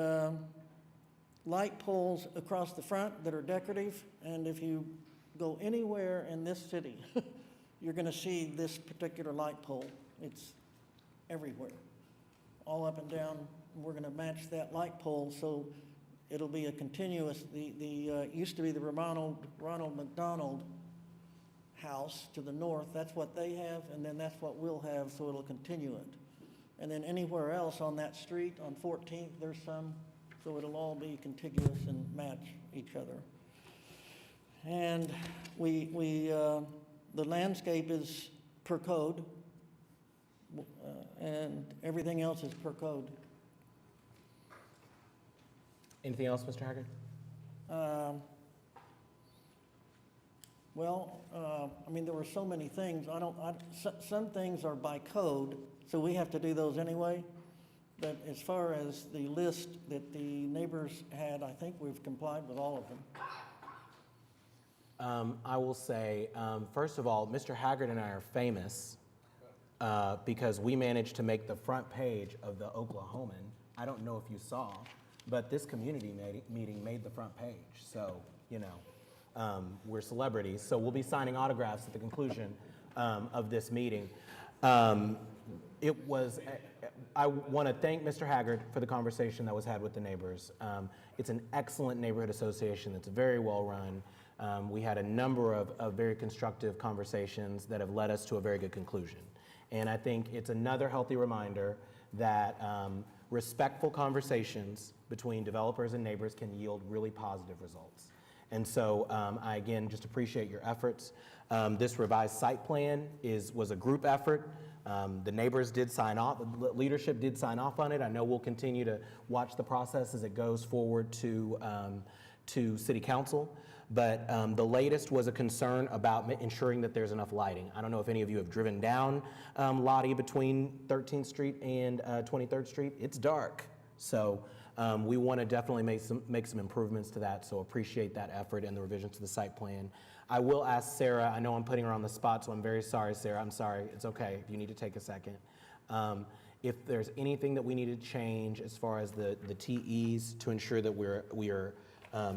light poles across the front that are decorative. And if you go anywhere in this city, you're going to see this particular light pole. It's everywhere, all up and down. We're going to match that light pole so it'll be a continuous. Used to be the Ronald McDonald house to the north. That's what they have, and then that's what we'll have, so it'll continue it. And then anywhere else on that street, on 14th, there's some, so it'll all be contiguous and match each other. And the landscape is per code, and everything else is per code. Anything else, Mr. Haggard? I mean, there were so many things. Some things are by code, so we have to do those anyway. But as far as the list that the neighbors had, I think we've complied with all of them. I will say, first of all, Mr. Haggard and I are famous because we managed to make the front page of the Oklahoman. I don't know if you saw, but this community meeting made the front page. So, you know, we're celebrities. So we'll be signing autographs at the conclusion of this meeting. I want to thank Mr. Haggard for the conversation that was had with the neighbors. It's an excellent neighborhood association that's very well run. We had a number of very constructive conversations that have led us to a very good conclusion. And I think it's another healthy reminder that respectful conversations between developers and neighbors can yield really positive results. And so I, again, just appreciate your efforts. This revised site plan was a group effort. The neighbors did sign off, the leadership did sign off on it. I know we'll continue to watch the process as it goes forward to City Council. But the latest was a concern about ensuring that there's enough lighting. I don't know if any of you have driven down Lottie between 13th Street and 23rd Street. It's dark. So we want to definitely make some improvements to that. So appreciate that effort and the revisions to the site plan. I will ask Sarah, I know I'm putting her on the spot, so I'm very sorry, Sarah. I'm sorry. It's okay if you need to take a second. If there's anything that we need to change as far as the TEs to ensure that we are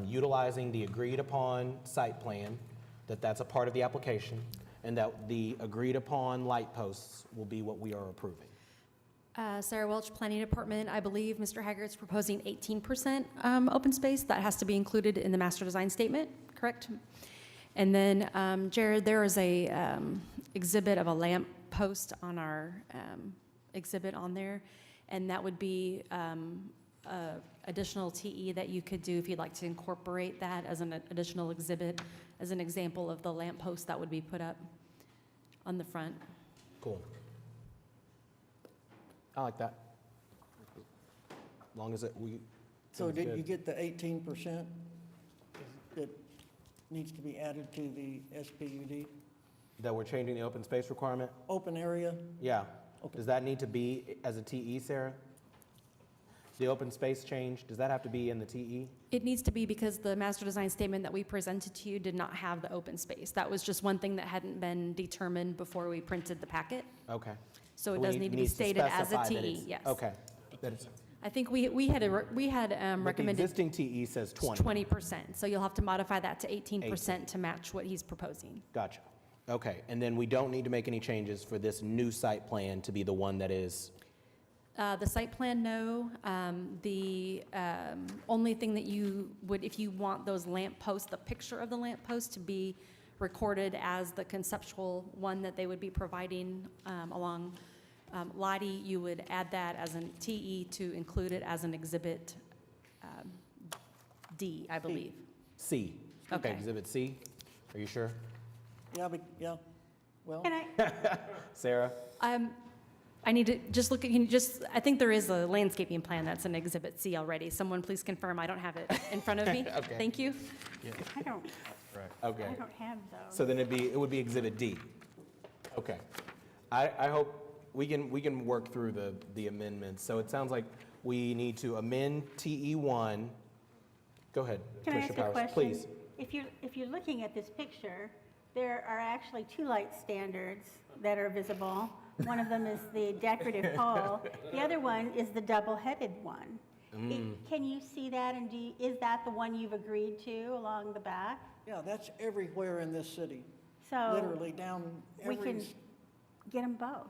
utilizing the agreed upon site plan, that's a part of the application, and that the agreed upon light posts will be what we are approving. Sarah Welch, Planning Department. I believe Mr. Haggard's proposing 18% open space. That has to be included in the master design statement, correct? And then, Jared, there is a exhibit of a lamp post on our exhibit on there, and that would be additional TE that you could do if you'd like to incorporate that as an additional exhibit, as an example of the lamp post that would be put up on the front. Cool. I like that. As long as So did you get the 18% that needs to be added to the SPUD? That we're changing the open space requirement? Open area? Yeah. Okay. Does that need to be as a TE, Sarah? The open space change, does that have to be in the TE? It needs to be because the master design statement that we presented to you did not have the open space. That was just one thing that hadn't been determined before we printed the packet. Okay. So it does need to be stated as a TE, yes. Okay. That it's, I think we had but the recommended existing TE says 20. 20%. So you'll have to modify that to 18% to match what he's proposing. Gotcha. Okay. And then we don't need to make any changes for this new site plan to be the one that is, The site plan, no. The only thing that you would, if you want those lamp posts, the picture of the lamp post to be recorded as the conceptual one that they would be providing along Lottie, you would add that as an TE to include it as an exhibit D, I believe. C. Okay. Exhibit C. Are you sure? Yeah, well. Can I, Sarah? I need to just look at, I think there is a landscaping plan that's in Exhibit C already. Someone please confirm. I don't have it in front of me. Okay. Thank you. I don't, Okay. I don't have those. So then it would be Exhibit D. Okay. I hope we can work through the amendments. So it sounds like we need to amend TE1. Go ahead, Can I Commissioner ask a Powers, question? please. If you're looking at this picture, there are actually two light standards that are visible. One of them is the decorative pole. The other one is the double-headed one. Can you see that, and is that the one you've agreed to along the back? Yeah, that's everywhere in this city, So literally down we every. can get them both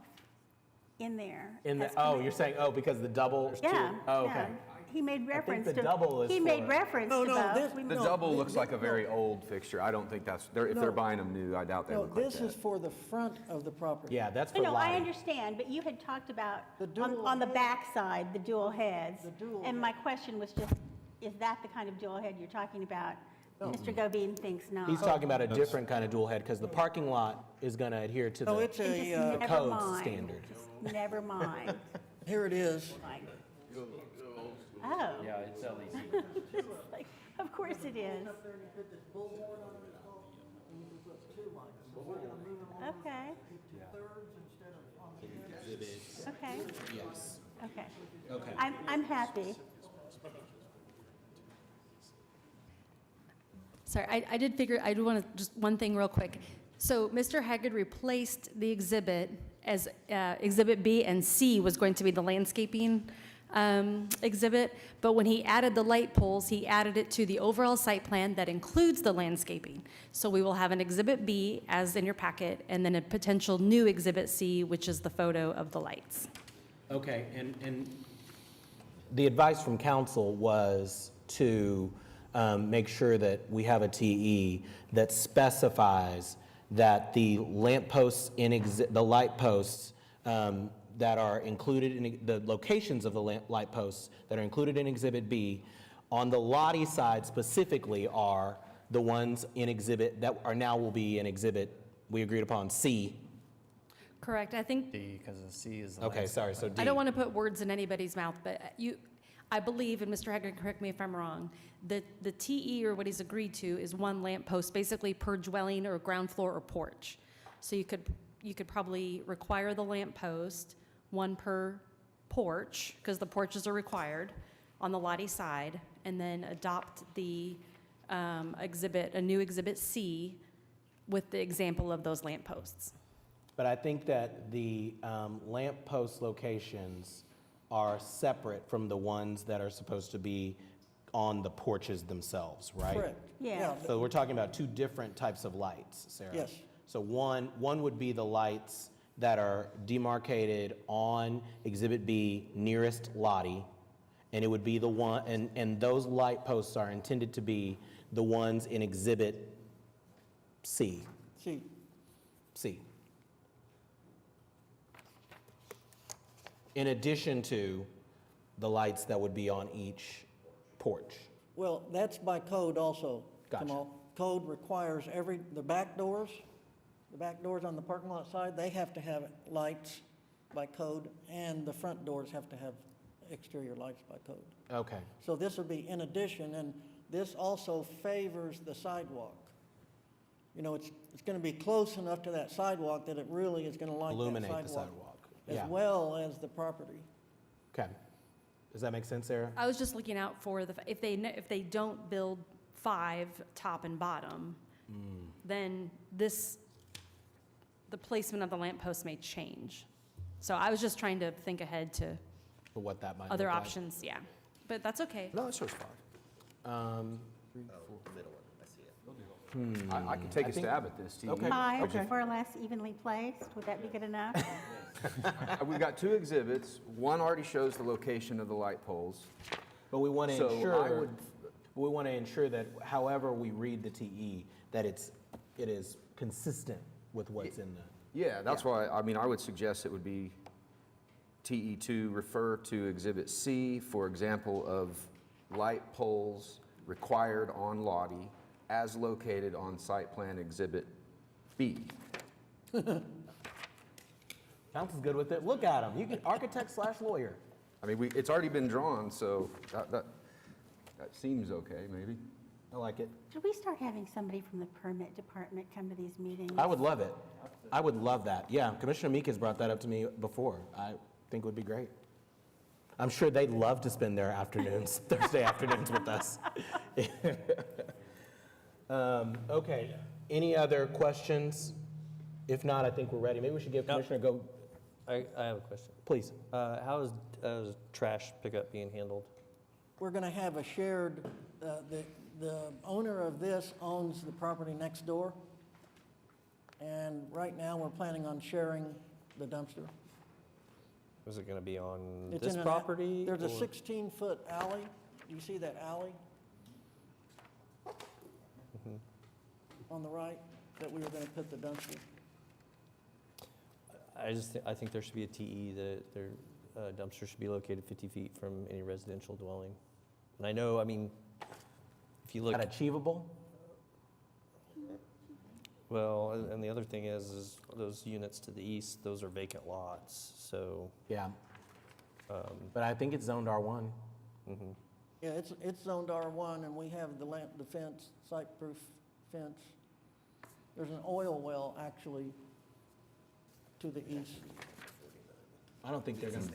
in there. In the, as you're saying, because the double? Yeah, Oh, yeah. okay. He made reference to. the double is He made for- reference No, to no, both. this- We- The No, double thi- looks thi- like a very no. old fixture. I don't think if they're No. buying them new, I doubt they No, look like this that. is for the front of the property. Yeah, that's for No, I Lottie. understand, but you had talked about The dual on the head. back side, the dual heads. The dual And head. my question was just, is that the kind of dual head you're talking about? Mr. Govine thinks not. He's talking about a different kind of dual head, because the parking lot is going to adhere to No, the it's And just a, never code mind. standard. Never mind. here it is. Like- Oh. Yeah, it's LED. Like, of course it is. Okay. Okay. Yes. Okay. Okay. I'm happy. Sorry, I did figure, I do want to, just one thing real quick. So Mr. Haggard replaced the exhibit as Exhibit B, and C was going to be the landscaping exhibit, but when he added the light poles, he added it to the overall site plan that includes the landscaping. So we will have an Exhibit B, as in your packet, and then a potential new Exhibit C, which is the photo of the lights. Okay, and the advice from council was to make sure that we have a TE that specifies that the lamp posts the light posts that are included in the locations of the light posts that are included in Exhibit B on the Lottie side specifically are the ones in Exhibit that are now will be in Exhibit we agreed upon C. Correct, I think. D, because the C is the Okay, sorry, so D. I don't want to put words in anybody's mouth, but I believe, and Mr. Haggard, correct me if I'm wrong, that the TE, or what he's agreed to, is one lamp post, basically per dwelling or ground floor or porch. So you could probably require the lamp post, one per porch, because the porches are required on the Lottie side, and then adopt the a new Exhibit C with the example of those lamp posts. But I think that the lamp post locations are separate from the ones that are supposed to be on the porches themselves, right? Correct. Yeah. So we're talking about two different types of lights, Sarah. Yes. So one would be the lights that are demarcated on Exhibit B nearest Lottie, and it would be the one, and those light posts are intended to be the ones in Exhibit C. See, C. In addition to the lights that would be on each porch. well, that's by code also, Gotcha. Kamal. Code requires the back doors on the parking lot side, they have to have lights by code, and the front doors have to have exterior lights by code. Okay. So this would be in addition, and this also favors the sidewalk. You know, it's going to be close enough to that sidewalk that it really is going to light that Illuminate the sidewalk. as Yeah. well as the property. Okay. Does that make sense, Sarah? I was just looking out for if they don't build 5 top and bottom, then the placement of the lamppost may change. So I was just trying to think ahead to For what that might other look like. options, yeah. But that's okay. No, that's just fine. I could take I a think- stab at this, T. Okay. 5 for less evenly placed, would that be good enough? We've got two exhibits. One already shows the location of the light poles. But we want to So I ensure, would- we want to ensure that however we read the TE, that it is consistent with what's in the. Yeah, that's why, I mean, I would suggest it would be TE2, refer to Exhibit C, for example, of light poles required on Lottie as located on Site Plan Exhibit B. Council's good with it. Look at him. You can architect/lawyer. I mean, it's already been drawn, so that seems okay, maybe. I like it. Should we start having somebody from the permit department come to these meetings? I would love it. I would love that. Yeah, Commissioner Meek has brought that up to me before. I think it would be great. I'm sure they'd love to spend their afternoons, Thursday afternoons with us. Okay, any other questions? If not, I think we're ready. Maybe we should give Commissioner go, I have a question. please. How is trash pickup being handled? We're going to have a shared, the owner of this owns the property next door. And right now, we're planning on sharing the dumpster. Is it going to be on It's this in property? There's a or- 16-foot alley. Do you see that alley? On the right, that we were going to put the dumpster. I think there should be a TE that their dumpster should be located 50 feet from any residential dwelling. And I know, I mean, if you look. That achievable? Well, and the other thing is those units to the east, those are vacant lots, so. Yeah. But I think it's zoned R1. Yeah, it's zoned R1, and we have the fence, site-proof fence. There's an oil well, actually, to the east. I don't think they're going to.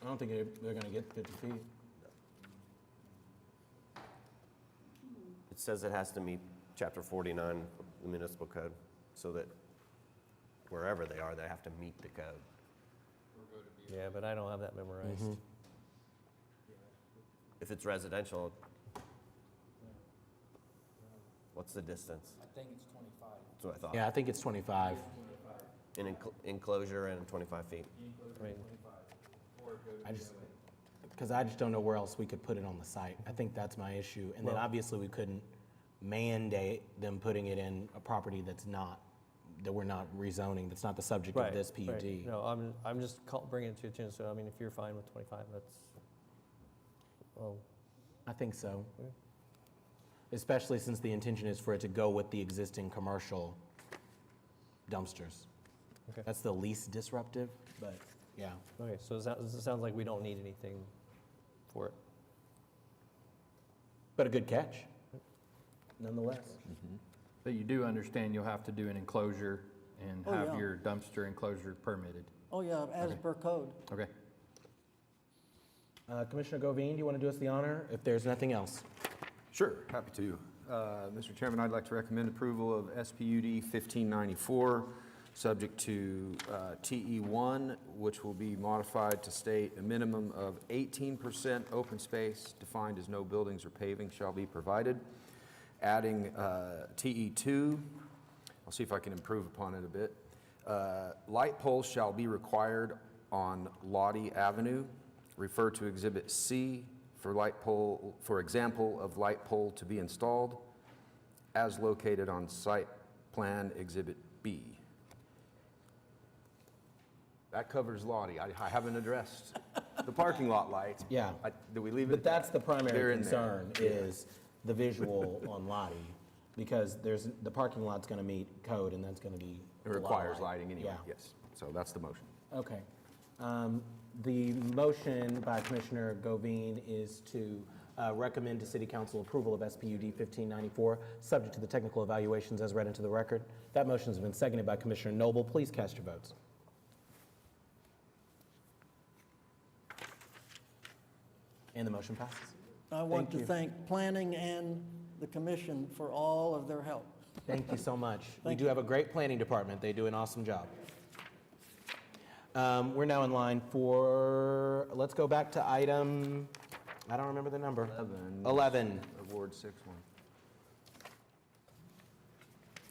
I don't think they're gonna get 50 feet. It says it has to meet Chapter 49 of the municipal code, so that wherever they are, they have to meet the code. Yeah, but I don't have that memorized. If it's residential, what's the distance? I think it's 25. That's what I thought. Yeah, I think it's 25. An enclosure and 25 feet. Because I just don't know where else we could put it on the site. I think that's my issue. And then Well- obviously we couldn't mandate them putting it in a property that's not, that we're not rezoning, that's not the subject of this PUD. Right. No, I'm just bringing it to your attention, so I mean, if you're fine with 25, that's, well, I think so. Especially since the intention is for it to go with the existing commercial dumpsters. Okay. That's the least disruptive, but yeah. okay, so it sounds like we don't need anything for it. But a good catch, nonetheless. But you do understand you'll have to do an enclosure and Oh, have yeah. your dumpster enclosure permitted. Oh, yeah, as per code. Okay. Commissioner Govine, do you want to do us the honor if there's nothing else? Sure, happy to. Mr. Chairman, I'd like to recommend approval of SPUD 1594, subject to TE1, which will be modified to state a minimum of 18% open space defined as no buildings or paving shall be provided. Adding TE2, I'll see if I can improve upon it a bit. Light poles shall be required on Lottie Avenue. Refer to Exhibit C for light pole, for example of light pole to be installed as located on Site Plan Exhibit B. That covers Lottie. I haven't addressed the parking lot lights. Yeah. Do we leave it? But that's the They're primary in there. concern, is the visual on Lottie, because the parking lot's gonna meet code, and that's gonna be It a lot of requires light. lighting anyway, Yeah. yes. So that's the motion. Okay. The motion by Commissioner Govine is to recommend to City Council approval of SPUD 1594, subject to the technical evaluations as read into the record. That motion has been seconded by Commissioner Noble. Please cast your votes. And the motion passes. I want to you. thank planning and the commission for all of their help. Thank you so much. We Thank do have a great planning department. They do an awesome job. We're now in line for, let's go back to item, I don't remember the number. 11. Award 6-1.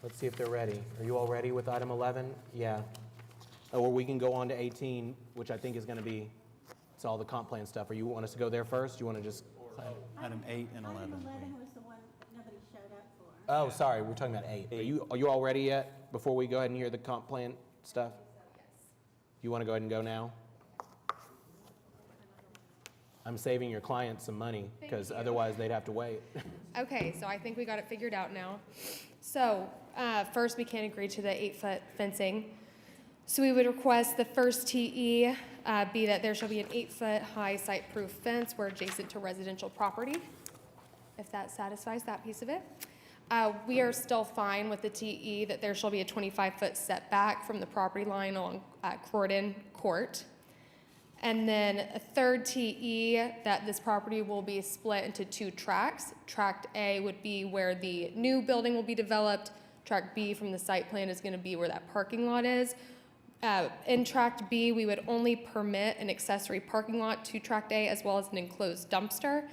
Let's see if they're ready. Are you all ready with item 11? Yeah. Or we can go on to 18, which I think is going to be, it's all the comp plan stuff. Or you want us to go there first? You want to just? Item 8 and 11. Item 11 was the one that nobody showed up for. Oh, sorry, we're talking about 8. Are you all ready yet, before we go ahead and hear the comp plan stuff? You want to go ahead and go now? I'm saving your clients some money, because otherwise they'd have to wait. Okay, so I think we got it figured out now. So, first, we can't agree to the 8-foot fencing. So we would request the first TE be that there shall be an 8-foot high site-proof fence where adjacent to residential property, if that satisfies that piece of it. We are still fine with the TE that there shall be a 25-foot setback from the property line along Croydon Court. And then a third TE that this property will be split into 2 tracts. Tract A would be where the new building will be developed. Tract B from the site plan is going to be where that parking lot is. In Tract B, we would only permit an accessory parking lot to Tract A as well as an enclosed dumpster.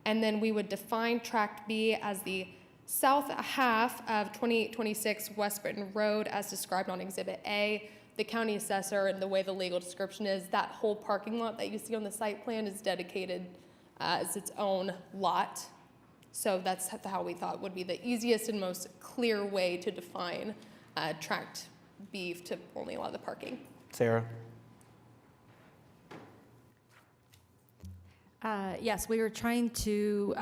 And then we would define Tract B as the south half of 2826 West Britain Road as described on Exhibit A. The county assessor and the way the legal description is, that whole parking lot that you see on the site plan is dedicated as its own lot. So that's how we thought would be the easiest and most clear way to define Tract B to only allow the parking. Sarah? Yes, we were trying to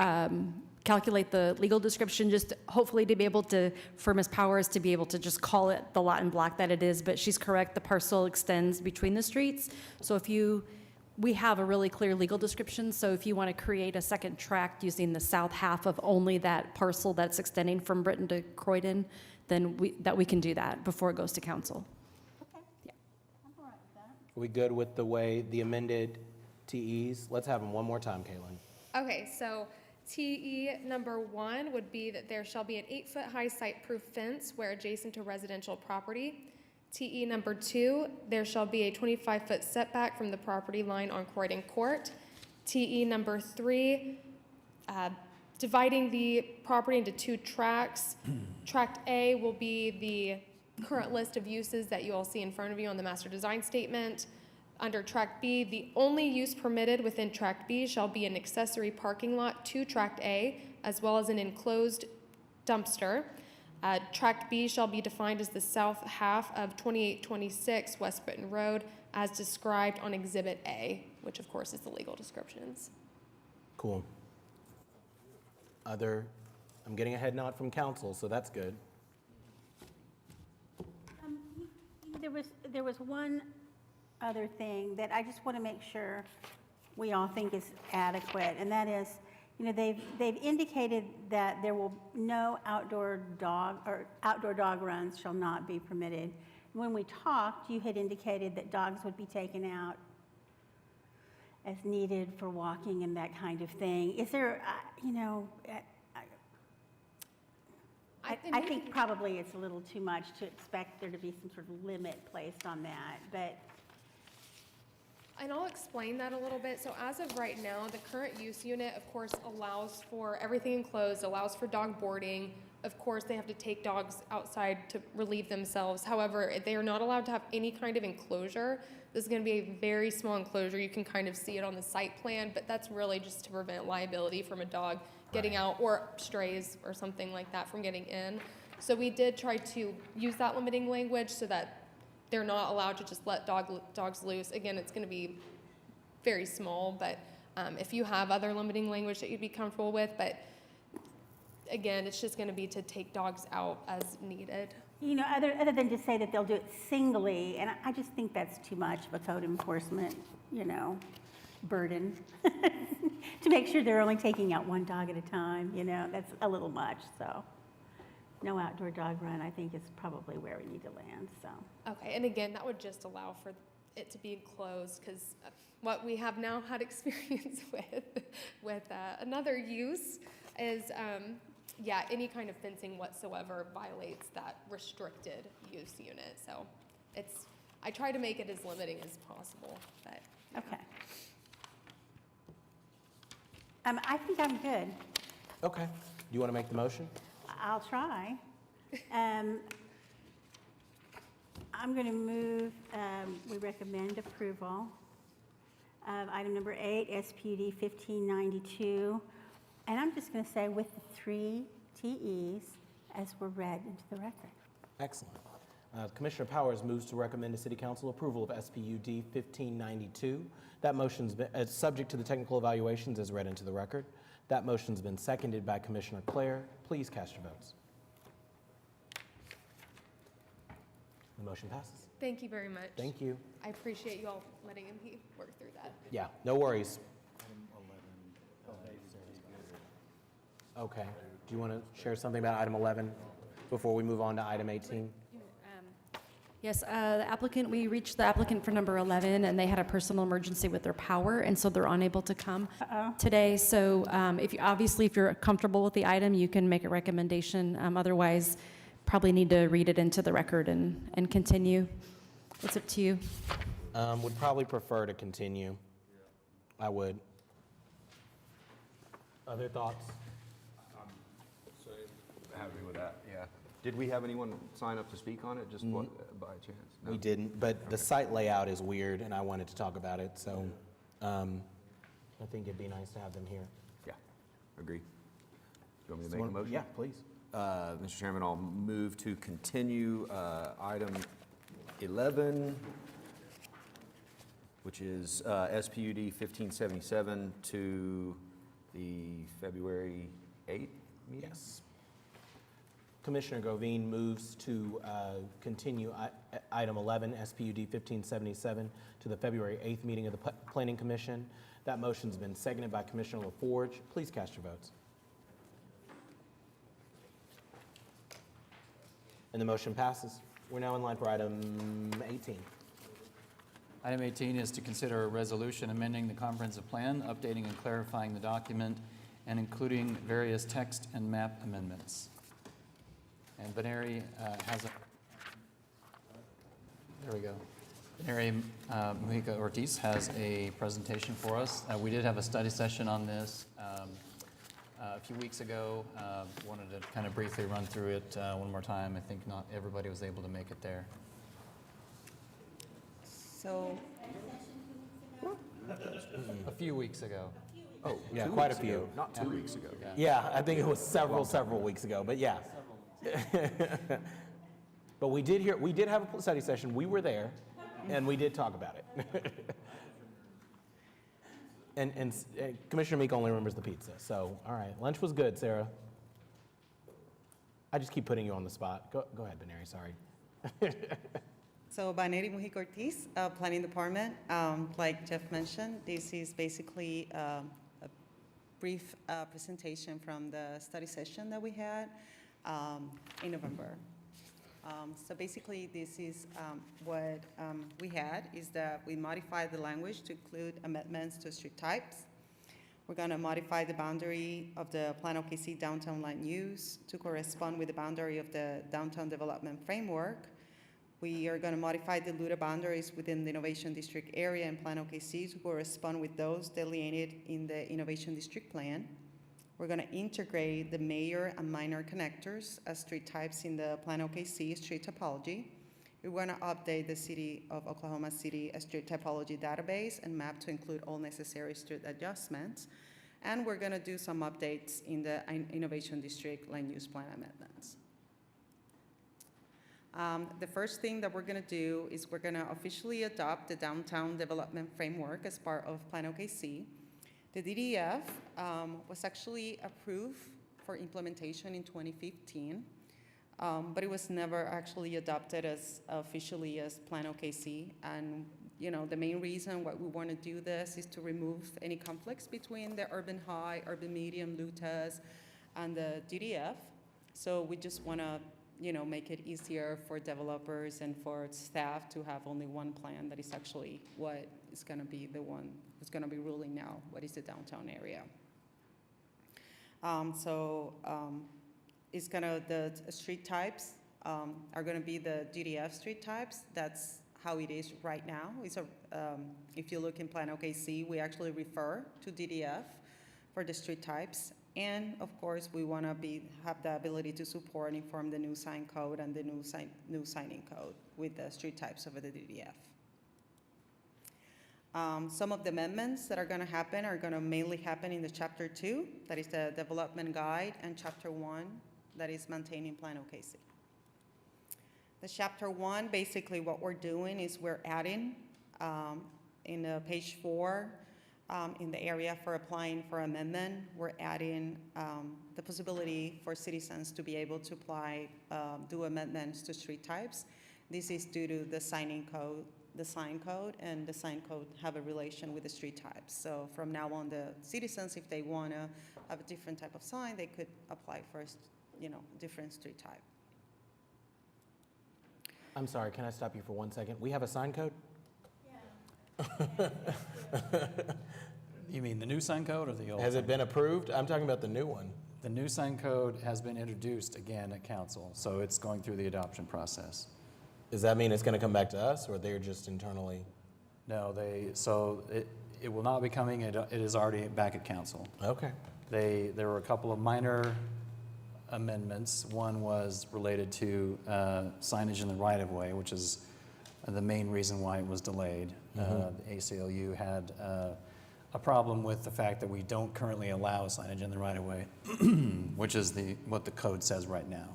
calculate the legal description, just hopefully to be able to, for Ms. Powers, to be able to just call it the lot in black that it is, but she's correct, the parcel extends between the streets. So we have a really clear legal description, so if you want to create a second tract using the south half of only that parcel that's extending from Britain to Croydon, then we can do that before it goes to council. Are we good with the way the amended TEs. Let's have them one more time, Caitlin. Okay, so TE number 1 would be that there shall be an 8-foot-high site-proof fence where adjacent to residential property. TE number 2, there shall be a 25-foot setback from the property line on Croydon Court. TE number 3, dividing the property into 2 tracts. Tract A will be the current list of uses that you all see in front of you on the master design statement. Under Tract B, the only use permitted within Tract B shall be an accessory parking lot to Tract A, as well as an enclosed dumpster. Tract B shall be defined as the south half of 2826 West Britain Road, as described on Exhibit A, which of course is the legal descriptions. Cool. I'm getting a head nod from council, so that's good. There was one other thing that I just want to make sure we all think is adequate, and that is, you know, they've indicated that there will no outdoor dog runs shall not be permitted. When we talked, you had indicated that dogs would be taken out as needed for walking and that kind of thing. Is there, I think probably it's a little too much to expect there to be some sort of limit placed on that, but. And I'll explain that a little bit. So as of right now, the current use unit, of course, allows for everything enclosed, allows for dog boarding. Of course, they have to take dogs outside to relieve themselves. However, they are not allowed to have any kind of enclosure. This is going to be a very small enclosure. You can kind of see it on the site plan, but that's really just to prevent liability from a dog getting out, or strays or something like that from getting in. So we did try to use that limiting language so that they're not allowed to just let dogs loose. Again, it's going to be very small, but if you have other limiting language that you'd be comfortable with, but again, it's just going to be to take dogs out as needed. You know, other than to say that they'll do it singly, and I just think that's too much of a code enforcement, burden. To make sure they're only taking out one dog at a time, that's a little much, so. No outdoor dog run, I think, is probably where we need to land, so. Okay, and again, that would just allow for it to be enclosed, because what we have now had experience with another use is, any kind of fencing whatsoever violates that restricted use unit. So I try to make it as limiting as possible, but. Okay. I think I'm good. Okay. Do you want to make the motion? I'll try. I'm going to move, we recommend approval of item number 8, SPUD 1592. And I'm just going to say with the 3 TEs as were read into the record. Excellent. Commissioner Powers moves to recommend to City Council approval of SPUD 1592. That motion's been, subject to the technical evaluations as read into the record. That motion's been seconded by Commissioner Clare. Please cast your votes. The motion passes. Thank you very much. Thank you. I appreciate you all letting me work through that. Yeah, no worries. Okay. Do you want to share something about item 11 before we move on to item 18? Yes, we reached the applicant for number 11, and they had a personal emergency with their power, and so they're unable to come today. So if you're comfortable with the item, you can make a recommendation. Otherwise, probably need to read it into the record and continue. It's up to you. Would probably prefer to continue. I would. Other thoughts? So happy with that, yeah. Did we have anyone sign up to speak on it, just by chance? No? We didn't, but the site layout is weird, and I wanted to talk about it, so I think it'd be nice to have them here. Yeah, agree. Do you want me to make a motion? Yeah, please. Mr. Chairman, I'll move to continue item 11, which is SPUD 1577 to the February 8th meeting? Yes. Commissioner Govine moves to continue item 11, SPUD 1577, to the February 8th meeting of the Planning Commission. That motion's been seconded by Commissioner LaForge. Please cast your votes. And the motion passes. We're now in line for item 18. Item 18 is to consider a resolution amending the comprehensive plan, updating and clarifying the document, and including various text and map amendments. And Benary has a, there we go. Benary Mujica Ortiz has a presentation for us. We did have a study session on this a few weeks ago. Wanted to kind of briefly run through it one more time. I think not everybody was able to make it there. So, A few weeks ago. Oh, yeah, 2 quite a weeks few. ago, Not 2 weeks ago. Yeah, I think it was several weeks ago, but yeah. But we did have a study session. We were there, and we did talk about it. And Commissioner Meek only remembers the pizza. So, all right, lunch was good, Sarah. I just keep putting you on the spot. Go ahead, Benary, sorry. so Benary Mujica Ortiz, Planning Department. Like Jeff mentioned, this is basically a brief presentation from the study session that we had in November. So basically, this is what we had, is that we modified the language to include amendments to street types. We're going to modify the boundary of the Plan OKC downtown land use to correspond with the boundary of the downtown development framework. We are going to modify the LUDA boundaries within the Innovation District area in Plan OKC to correspond with those delineated in the Innovation District Plan. We're going to integrate the major and minor connectors as street types in the Plan OKC street topology. We're going to update the City of Oklahoma City street typology database and map to include all necessary street adjustments. And we're going to do some updates in the Innovation District land use plan amendments. The first thing that we're going to do is we're going to officially adopt the Downtown Development Framework as part of Plan OKC. The DDF was actually approved for implementation in 2015, but it was never actually adopted as officially as Plan OKC. And the main reason why we want to do this is to remove any conflicts between the urban high, urban medium, LUTAs, and the DDF. So we just want to make it easier for developers and for staff to have only one plan that is actually what is going to be the one who's going to be ruling now what is the downtown area. It's going to, the street types are going to be the DDF street types. That's how it is right now. It's if you look in Plan OKC, we actually refer to DDF for the street types. And of course, we want to have the ability to support and inform the new sign code and the new signing code with the street types of the DDF. Some of the amendments that are going to happen are going to mainly happen in the Chapter 2, that is the Development Guide, and Chapter 1, that is maintaining Plan OKC. The Chapter 1, basically what we're doing is we're adding in page 4, in the area for applying for amendment, we're adding the possibility for citizens to be able to apply, do amendments to street types. This is due to the signing code, the sign code, and the sign code have a relation with the street types. So from now on, the citizens, if they want to have a different type of sign, they could apply for a different street type. I'm sorry, can I stop you for 1 second? We have a sign code? Yeah. You mean the new sign code or the old? Has it been approved? I'm talking about the new one. The new sign code has been introduced again at council, so it's going through the adoption process. Does that mean it's going to come back to us, or they're just internally? No, it will not be coming, it is already back at council. Okay. There were a couple of minor amendments. One was related to signage in the right-of-way, which is the main reason why it was delayed. The ACLU had a problem with the fact that we don't currently allow signage in the right-of-way, which is what the code says right now.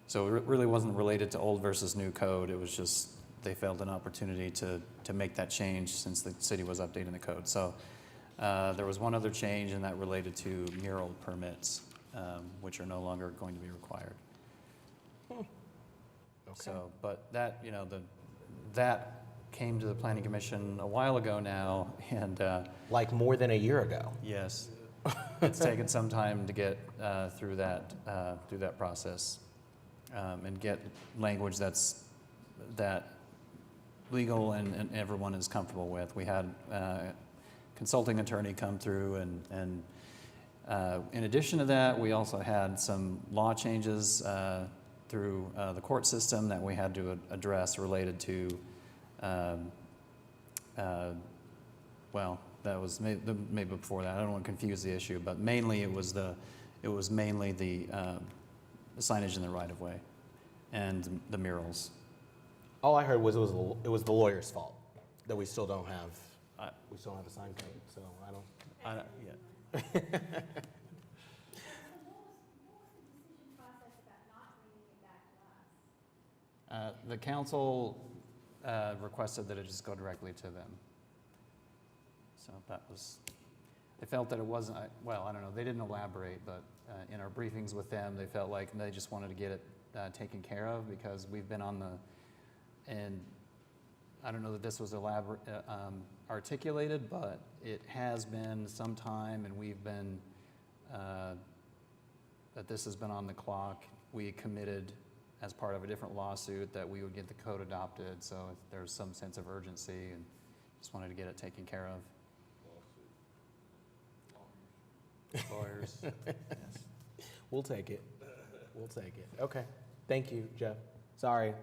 So it really wasn't related to old versus new code. It was just they felt an opportunity to make that change since the city was updating the code. So there was one other change, and that related to mural permits, which are no longer going to be required. Okay. So, but that, that came to the Planning Commission a while ago now, and like more than a year ago. Yes, it's taken some time to get through that process and get language that legal and everyone is comfortable with. We had consulting attorney come through, and in addition to that, we also had some law changes through the court system that we had to address related to, well, that was maybe before that. I don't want to confuse the issue, but mainly it was mainly the signage in the right-of-way and the murals. All I heard was it was the lawyer's fault that we still don't have a sign code, so I don't. Yeah. The council requested that it just go directly to them. So that was, they felt that it wasn't, well, I don't know, they didn't elaborate, but in our briefings with them, they felt like they just wanted to get it taken care of because we've been on the, and I don't know that this was articulated, but it has been some time, and we've been, that this has been on the clock. We committed as part of a different lawsuit that we would get the code adopted, so there's some sense of urgency, and just wanted to get it taken care of. Lawyers. Yes. We'll take it. We'll take it. Okay. Thank you, Jeff. Sorry.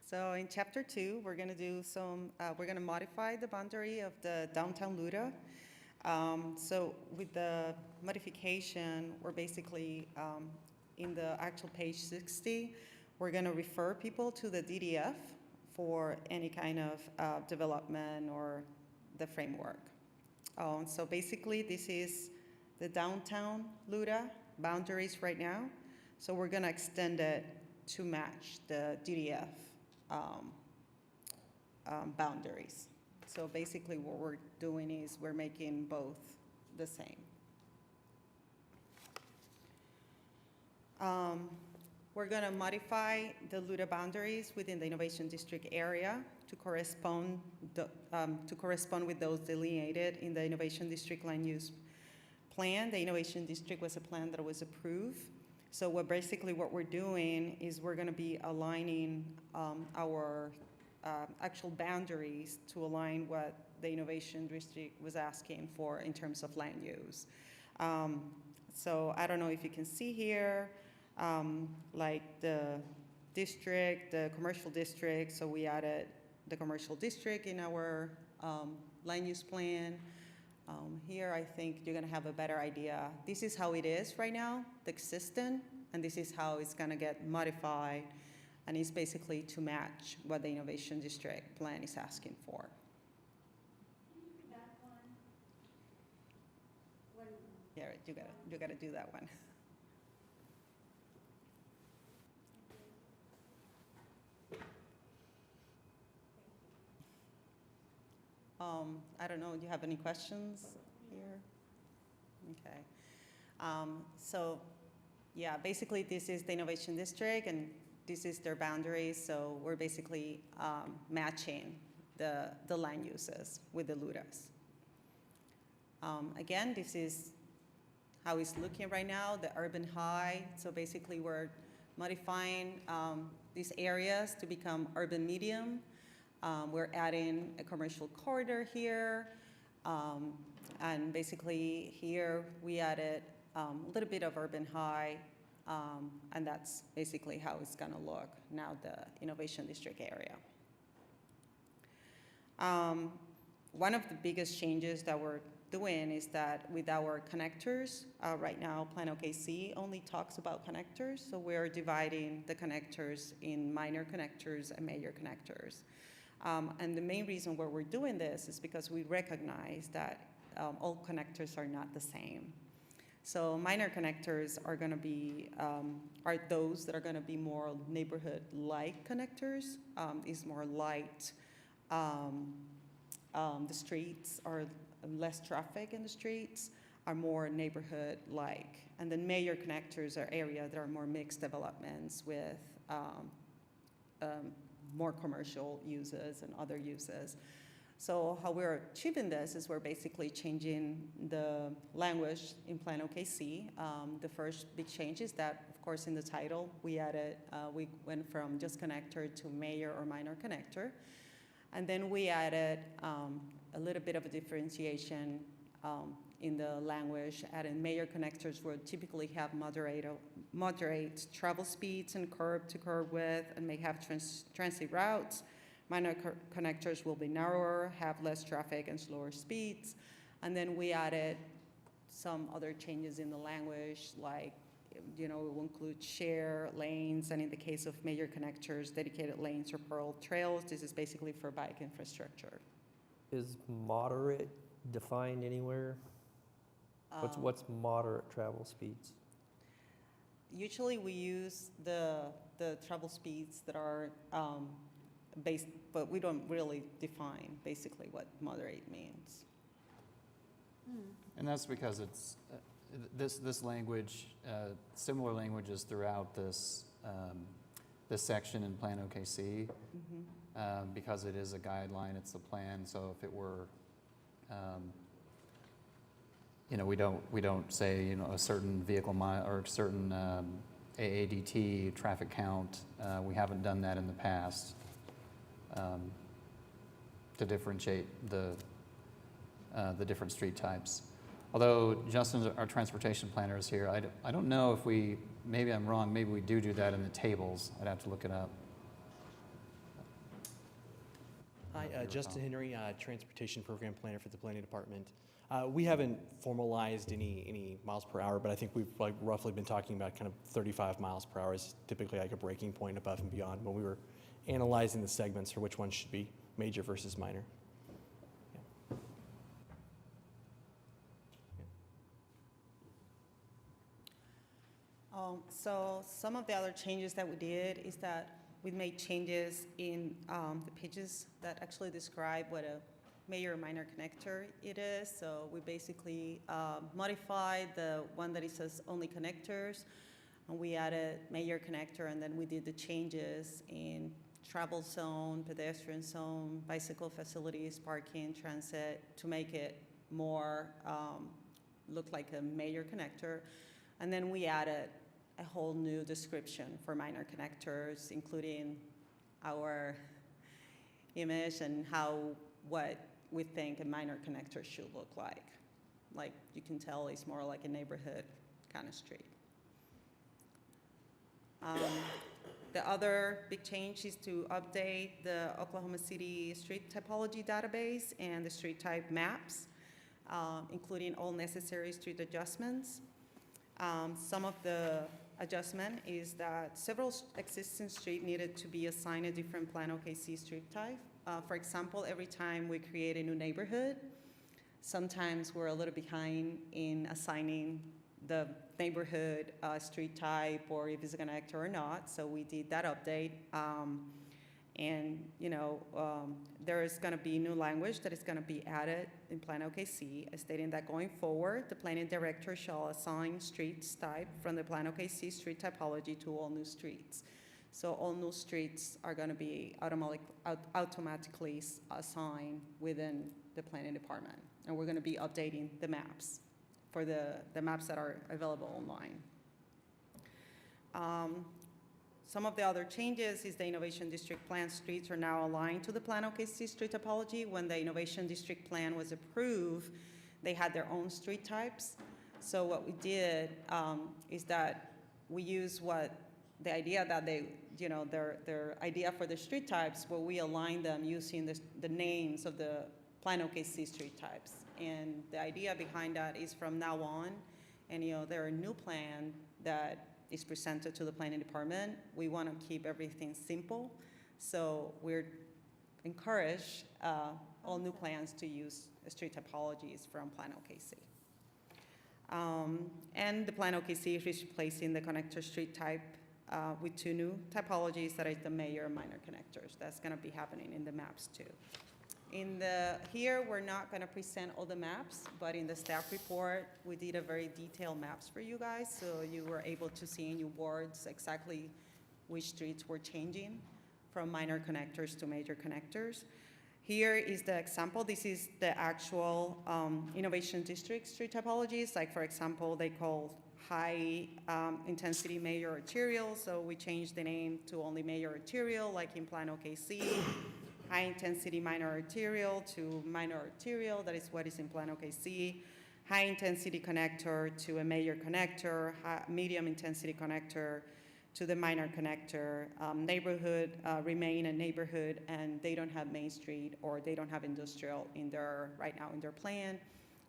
So in chapter 2, we're going to do some, we're going to modify the boundary of the downtown Luda. So with the modification, we're basically, in the actual page 60, we're going to refer people to the DDF for any kind of development or the framework. So basically, this is the downtown Luda boundaries right now. So we're going to extend it to match the DDF boundaries. So basically, what we're doing is we're making both the same. We're going to modify the Luda boundaries within the Innovation District area to correspond with those delineated in the Innovation District Land Use Plan. The Innovation District was a plan that was approved. So what we're doing is we're going to be aligning our actual boundaries to align what the Innovation District was asking for in terms of land use. So I don't know if you can see here, like the district, the commercial district. So we added the commercial district in our land use plan. Here, I think you're going to have a better idea. This is how it is right now, the existing, and this is how it's going to get modified, and it's basically to match what the Innovation District plan is asking for. That one. Yeah, you gotta do that one. I don't know, do you have any questions here? Okay. So, yeah, basically this is the Innovation District and this is their boundaries. So we're basically matching the land uses with the LUDAs. Again, this is how it's looking right now, the urban high. So basically we're modifying these areas to become urban medium. We're adding a commercial corridor here, and basically here we added a little bit of urban high, and that's basically how it's going to look now, the Innovation District area. One of the biggest changes that we're doing is that with our connectors, right now Plan OKC only talks about connectors, so we're dividing the connectors in minor connectors and major connectors. And the main reason why we're doing this is because we recognize that all connectors are not the same. So minor connectors are going to be, are those that are going to be more neighborhood-like connectors. Is more light. The streets are less traffic in the streets, are more neighborhood-like. And then major connectors are areas that are more mixed developments with more commercial uses and other uses. So how we're achieving this is we're basically changing the language in Plan OKC. The first big change is that, of course, in the title, we added, we went from just connector to major or minor connector. And then we added a little bit of a differentiation in the language. Added major connectors will typically have moderate travel speeds and curb to curb width and may have transit routes. Minor connectors will be narrower, have less traffic and slower speeds. And then we added some other changes in the language, like, it will include share lanes, and in the case of major connectors, dedicated lanes or pearl trails. This is basically for bike infrastructure. Is moderate defined anywhere? What's moderate travel speeds? Usually we use the travel speeds that are based, but we don't really define basically what moderate means. And that's because it's, this language, similar languages throughout this, this section in Plan OKC, because it is a guideline, it's a plan, so if it were, we don't say, a certain vehicle mile or a certain AADT traffic count. We haven't done that in the past to differentiate the different street types. Although Justin, our transportation planner, is here, I don't know if we, maybe I'm wrong, maybe we do that in the tables. I'd have to look it up. Hi, Justin Henry, Transportation Program Planner for the Planning Department. We haven't formalized any miles per hour, but I think we've roughly been talking about kind of 35 miles per hour is typically like a breaking point above and beyond when we were analyzing the segments for which ones should be major versus minor. So some of the other changes that we did is that we made changes in the pages that actually describe what a major or minor connector it is. So we basically modified the one that it says only connectors, and we added major connector, and then we did the changes in travel zone, pedestrian zone, bicycle facilities, parking, transit, to make it more look like a major connector. And then we added a whole new description for minor connectors, including our image and what we think a minor connector should look like. Like, you can tell it's more like a neighborhood kind of street. The other big change is to update the Oklahoma City street typology database and the street type maps, including all necessary street adjustments. Some of the adjustment is that several existing streets needed to be assigned a different Plan OKC street type. For example, every time we create a new neighborhood, sometimes we're a little behind in assigning the neighborhood street type or if it's a connector or not. So we did that update. There is going to be new language that is going to be added in Plan OKC, stating that going forward, the planning director shall assign streets type from the Plan OKC street typology to all new streets. So all new streets are going to be automatically assigned within the planning department. And we're going to be updating the maps for the maps that are available online. Some of the other changes is the Innovation District Plan streets are now aligned to the Plan OKC street topology. When the Innovation District Plan was approved, they had their own street types. So what we did is that we use the idea that their idea for the street types, where we align them using the names of the Plan OKC street types. And the idea behind that is from now on, and there are new plan that is presented to the planning department. We want to keep everything simple. So we're encourage all new plans to use street topologies from Plan OKC. And the Plan OKC is replacing the connector street type with two new typologies that is the major and minor connectors. That's going to be happening in the maps too. Here, we're not going to present all the maps, but in the staff report, we did a very detailed maps for you guys, so you were able to see in your boards exactly which streets were changing from minor connectors to major connectors. Here is the example. This is the actual Innovation District street typologies. Like, for example, they call high intensity major arterial, so we changed the name to only major arterial, like in Plan OKC. High intensity minor arterial to minor arterial, that is what is in Plan OKC. High intensity connector to a major connector, medium intensity connector to the minor connector. Neighborhood remain a neighborhood, and they don't have Main Street or they don't have industrial in their, right now in their plan.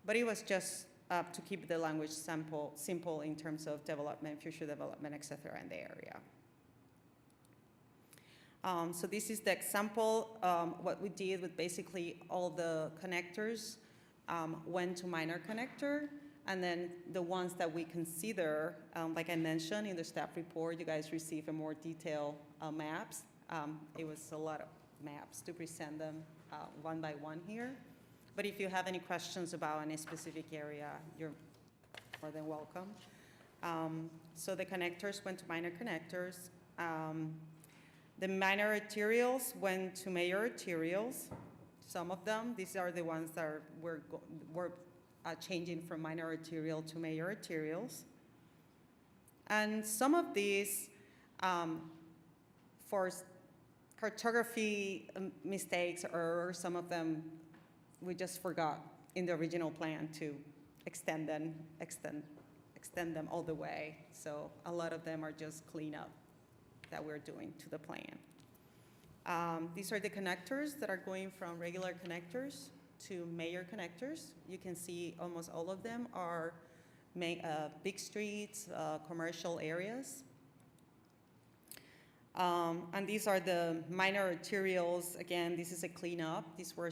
But it was just to keep the language simple in terms of development, future development, et cetera, in the area. So this is the example. What we did with basically all the connectors went to minor connector, and then the ones that we consider, like I mentioned in the staff report, you guys receive a more detailed maps. It was a lot of maps to present them one by one here. But if you have any questions about any specific area, you're more than welcome. So the connectors went to minor connectors. The minor arterials went to major arterials. Some of them, these are the ones that were changing from minor arterial to major arterials. And some of these, for cartography mistakes, or some of them, we just forgot in the original plan to extend them all the way. So a lot of them are just cleanup that we're doing to the plan. These are the connectors that are going from regular connectors to major connectors. You can see almost all of them are big streets, commercial areas. And these are the minor arterials. Again, this is a cleanup. These were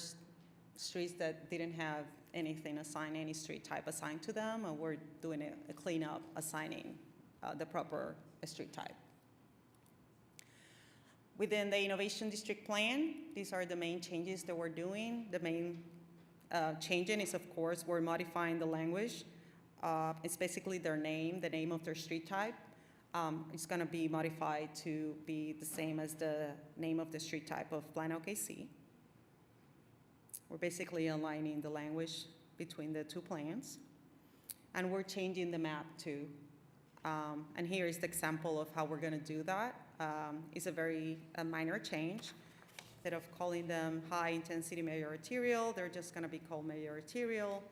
streets that didn't have anything assigned, any street type assigned to them, and we're doing a cleanup, assigning the proper street type. Within the Innovation District Plan, these are the main changes that we're doing. The main changing is, of course, we're modifying the language. It's basically their name, the name of their street type. It's going to be modified to be the same as the name of the street type of Plan OKC. We're basically aligning the language between the two plans. And we're changing the map too. And here is the example of how we're going to do that. It's a very minor change. Instead of calling them high intensity major arterial, they're just going to be called major arterial.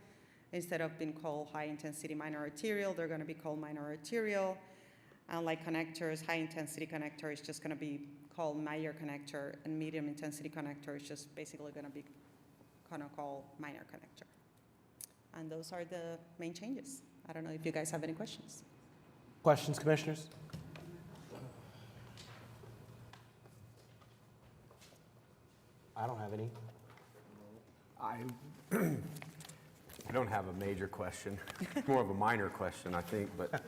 Instead of being called high intensity minor arterial, they're going to be called minor arterial. And like connectors, high intensity connector is just going to be called major connector, and medium intensity connector is just basically going to be called minor connector. And those are the main changes. I don't know if you guys have any questions. Questions, commissioners? I don't have any. I don't have a major question, more of a minor question, I think, but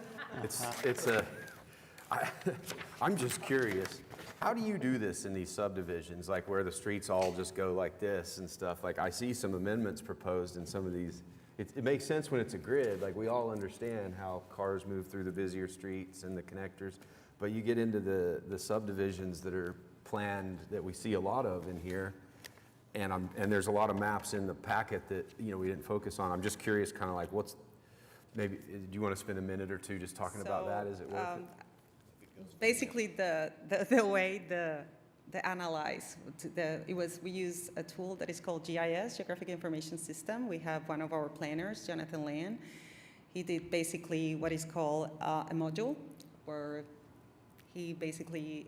I'm just curious. How do you do this in these subdivisions, like where the streets all just go like this and stuff? Like I see some amendments proposed in some of these. It makes sense when it's a grid, like we all understand how cars move through the busier streets and the connectors, but you get into the subdivisions that are planned that we see a lot of in here, and there's a lot of maps in the packet that we didn't focus on. I'm just curious, kind of like maybe do you want to spend a minute or two just talking about that? Is it worth it? Basically, the way the analyze, we use a tool that is called GIS, Geographic Information System. We have one of our planners, Jonathan Land. He did basically what is called a module, where he basically,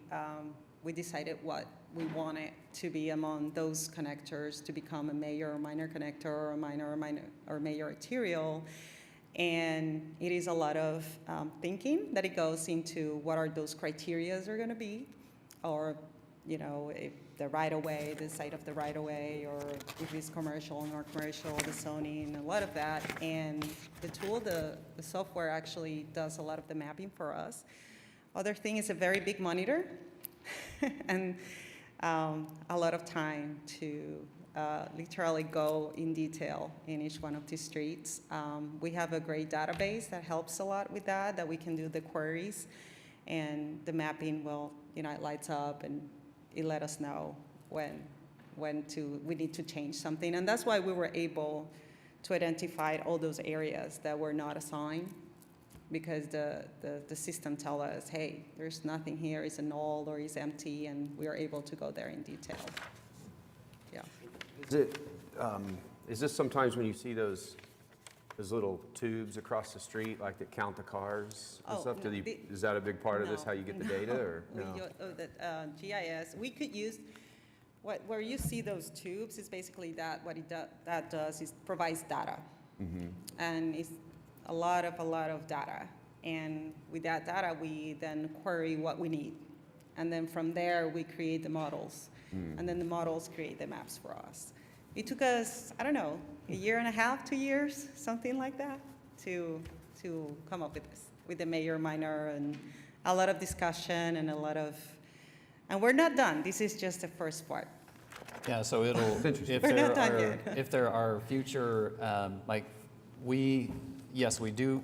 we decided what we wanted to be among those connectors to become a major or minor connector, or a minor or major arterial. And it is a lot of thinking that it goes into what are those criteria are going to be, or if the right-of-way, the site of the right-of-way, or if it's commercial or non-commercial, the zoning, a lot of that. And the tool, the software actually does a lot of the mapping for us. Other thing is a very big monitor and a lot of time to literally go in detail in each one of these streets. We have a great database that helps a lot with that we can do the queries, and the mapping will, it lights up and it let us know when we need to change something. And that's why we were able to identify all those areas that were not assigned because the system tell us, hey, there's nothing here, it's a null or it's empty, and we are able to go there in detail. Yeah. Is this sometimes when you see those little tubes across the street, like that count the cars and Oh, stuff? no, Is that a big part of this, No, how you get the no. data, or We no? the GIS, we could use, where you see those tubes is basically that, that does is provides data. And it's a lot of data. And with that data, we then query what we need. And then from there, we create the models. And then the models create the maps for us. It took us, I don't know, a year and a half, 2 years, something like that, to come up with this, with the mayor minor, and a lot of discussion and and we're not done. This is just the first part. Yeah, so it'll, if We're not there done are, yet. if there are future, like, yes, we do,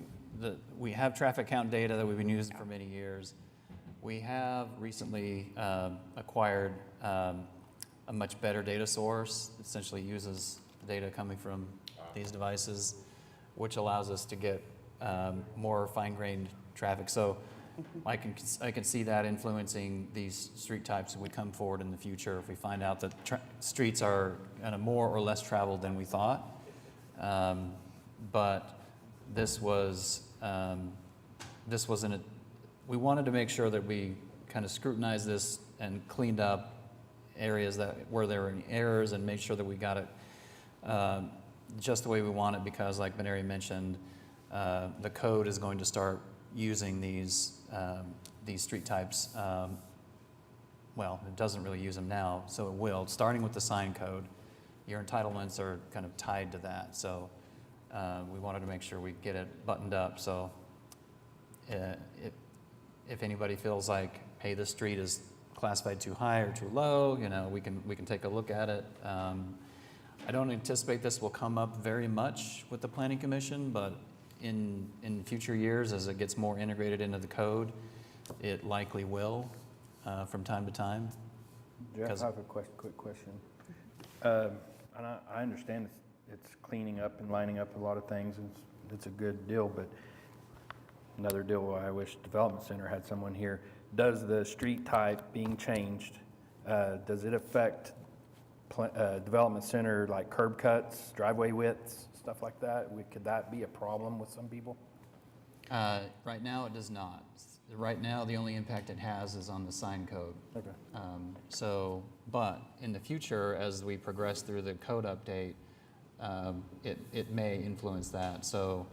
we have traffic count data that we've been using for many years. We have recently acquired a much better data source, essentially uses data coming from these devices, which allows us to get more fine-grained traffic. So I can see that influencing these street types as we come forward in the future if we find out that streets are kind of more or less traveled than we thought. But this wasn't we wanted to make sure that we kind of scrutinized this and cleaned up areas where there were any errors and made sure that we got it just the way we want it, because like Benary mentioned, the code is going to start using these street types. Well, it doesn't really use them now, so it will. Starting with the sign code, your entitlements are kind of tied to that. So we wanted to make sure we get it buttoned up. So if anybody feels like, hey, this street is classified too high or too low, you know, we can take a look at it. I don't anticipate this will come up very much with the Planning Commission, but in future years, as it gets more integrated into the code, it likely will from time to time. Jeff, I have a quick question. And I understand it's cleaning up and lining up a lot of things, and it's a good deal, but another deal I wish Development Center had someone here. Does the street type being changed, does it affect Development Center, like curb cuts, driveway widths, stuff like that? Could that be a problem with some people? Right now, it does not. Right now, the only impact it has is on the sign code. Okay. But in the future, as we progress through the code update, it may influence that. So,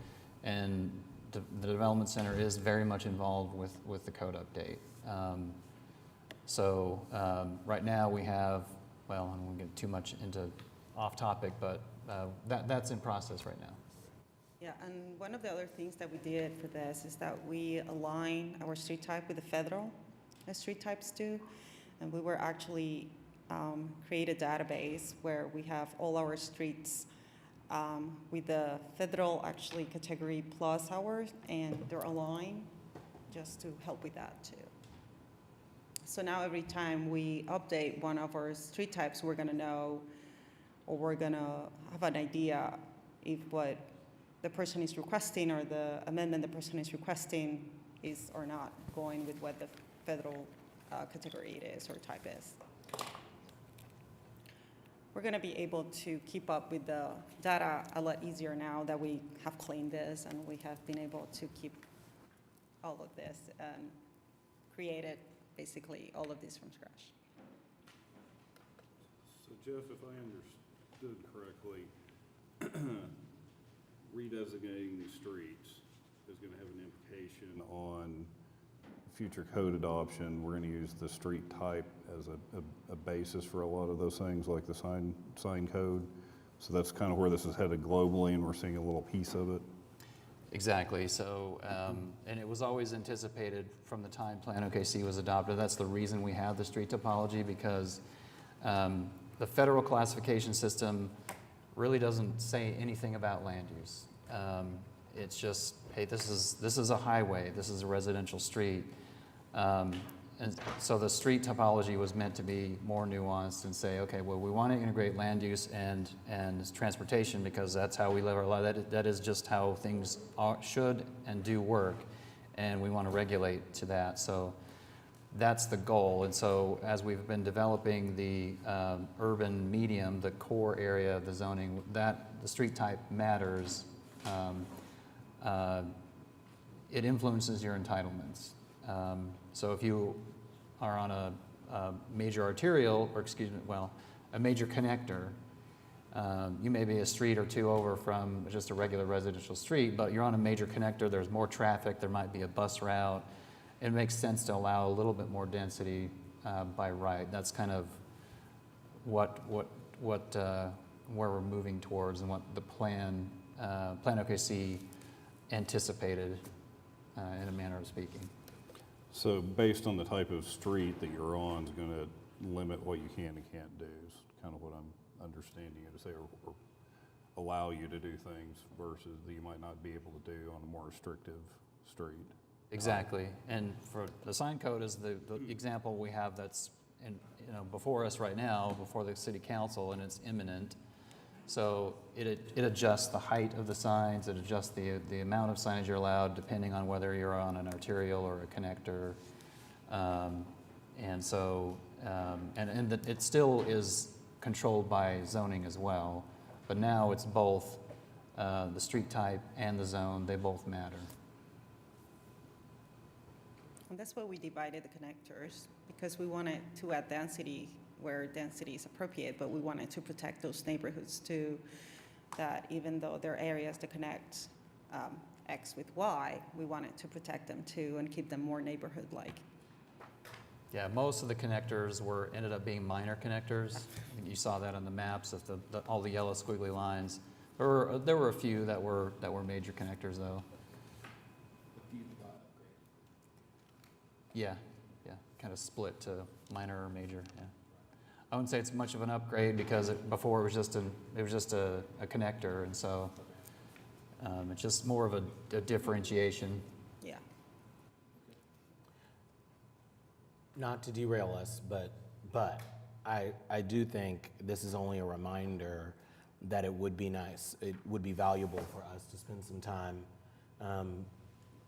and the Development Center is very much involved with the code update. Right now we have, well, I won't get too much into off topic, but that's in process right now. Yeah, and one of the other things that we did for this is that we align our street type with the federal street types too. And we were actually create a database where we have all our streets with the federal actually category plus ours, and they're aligned just to help with that too. So now every time we update one of our street types, we're gonna know, or we're gonna have an idea if what the person is requesting or the amendment the person is requesting is or not going with what the federal category it is or type is. We're going to be able to keep up with the data a lot easier now that we have cleaned this and we have been able to keep all of this and created basically all of this from scratch. So Jeff, if I understood correctly, redesignating these streets is going to have an implication on future code adoption. We're going to use the street type as a basis for a lot of those things, like the sign code. So that's kind of where this is headed globally, and we're seeing a little piece of it. Exactly. So, and it was always anticipated from the time Plan OKC was adopted. That's the reason we have the street topology, because the federal classification system really doesn't say anything about land use. It's just, hey, this is a highway, this is a residential street. And so the street topology was meant to be more nuanced and say, okay, well, we want to integrate land use and transportation because that's how we live our life. That is just how things should and do work, and we want to regulate to that. So that's the goal. And so as we've been developing the urban medium, the core area of the zoning, that the street type matters. It influences your entitlements. So if you are on a major arterial, or excuse me, well, a major connector, you may be a street or two over from just a regular residential street, but you're on a major connector, there's more traffic, there might be a bus route. It makes sense to allow a little bit more density by right. That's kind of where we're moving towards and what the Plan OKC anticipated in a manner of speaking. So based on the type of street that you're on is going to limit what you can and can't do is kind of what I'm understanding you to say, or allow you to do things versus that you might not be able to do on a more restrictive street. Exactly, and for the sign code is the example we have that's before us right now, before the city council, and it's imminent. So it adjusts the height of the signs, it adjusts the amount of signage you're allowed depending on whether you're on an arterial or a connector. And so, it still is controlled by zoning as well, but now it's both the street type and the zone, they both matter. And that's why we divided the connectors, because we wanted to add density where density is appropriate, but we wanted to protect those neighborhoods too, that even though there are areas that connect X with Y, we wanted to protect them too and keep them more neighborhood-like. Yeah, most of the connectors ended up being minor connectors. You saw that on the maps of all the yellow squiggly lines. There were a few that were major connectors though. Yeah, kind of split to minor or major. Yeah, I wouldn't say it's much of an upgrade because before it was just a connector, and so it's just more of a differentiation. Yeah. Not to derail us, but I do think this is only a reminder that it would be nice, it would be valuable for us to spend some time,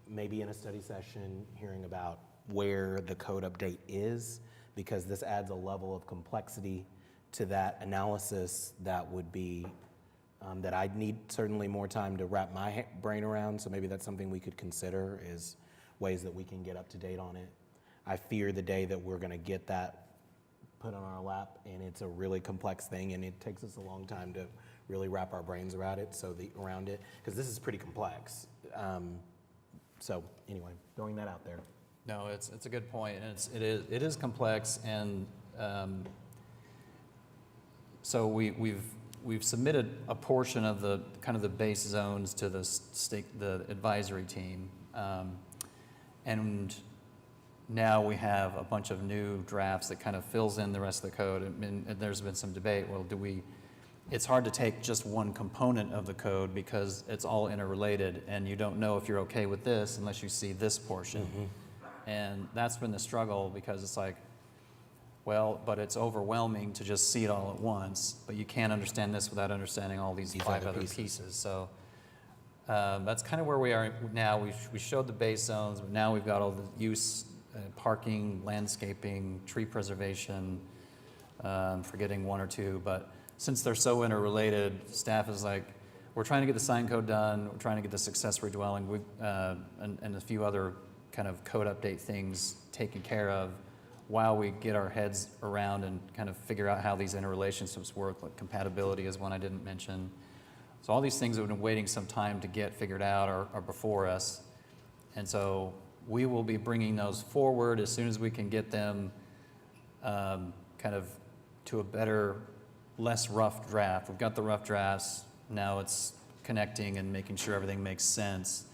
maybe in a study session, hearing about where the code update is, because this adds a level of complexity to that analysis that would be, that I'd need certainly more time to wrap my brain around, so maybe that's something we could consider, is ways that we can get up to date on it. I fear the day that we're gonna get that put on our lap, and it's a really complex thing, and it takes us a long time to really wrap our brains around it, because this is pretty complex. So anyway, throwing that out there. No, it's a good point, and it is complex, and so we've submitted a portion of the kind of the base zones to the advisory team, and now we have a bunch of new drafts that kind of fills in the rest of the code, and there's been some debate. Well, it's hard to take just one component of the code because it's all interrelated, and you don't know if you're okay with this unless you see this portion. Mm-hmm. And that's been the struggle, because it's like, well, but it's overwhelming to just see it all at once, but you can't understand this without understanding all these 5 other pieces. So that's kind of where we are now. We showed the base zones, but now we've got all the use, parking, landscaping, tree preservation, forgetting 1 or 2. But since they're so interrelated, staff is like, we're trying to get the sign code done, we're trying to get the accessory dwelling, and a few other kind of code update things taken care of while we get our heads around and kind of figure out how these interrelationships work. Like compatibility is one I didn't mention. So all these things have been waiting some time to get figured out are before us. And so we will be bringing those forward as soon as we can get them kind of to a better, less rough draft. We've got the rough drafts, now it's connecting and making sure everything makes sense.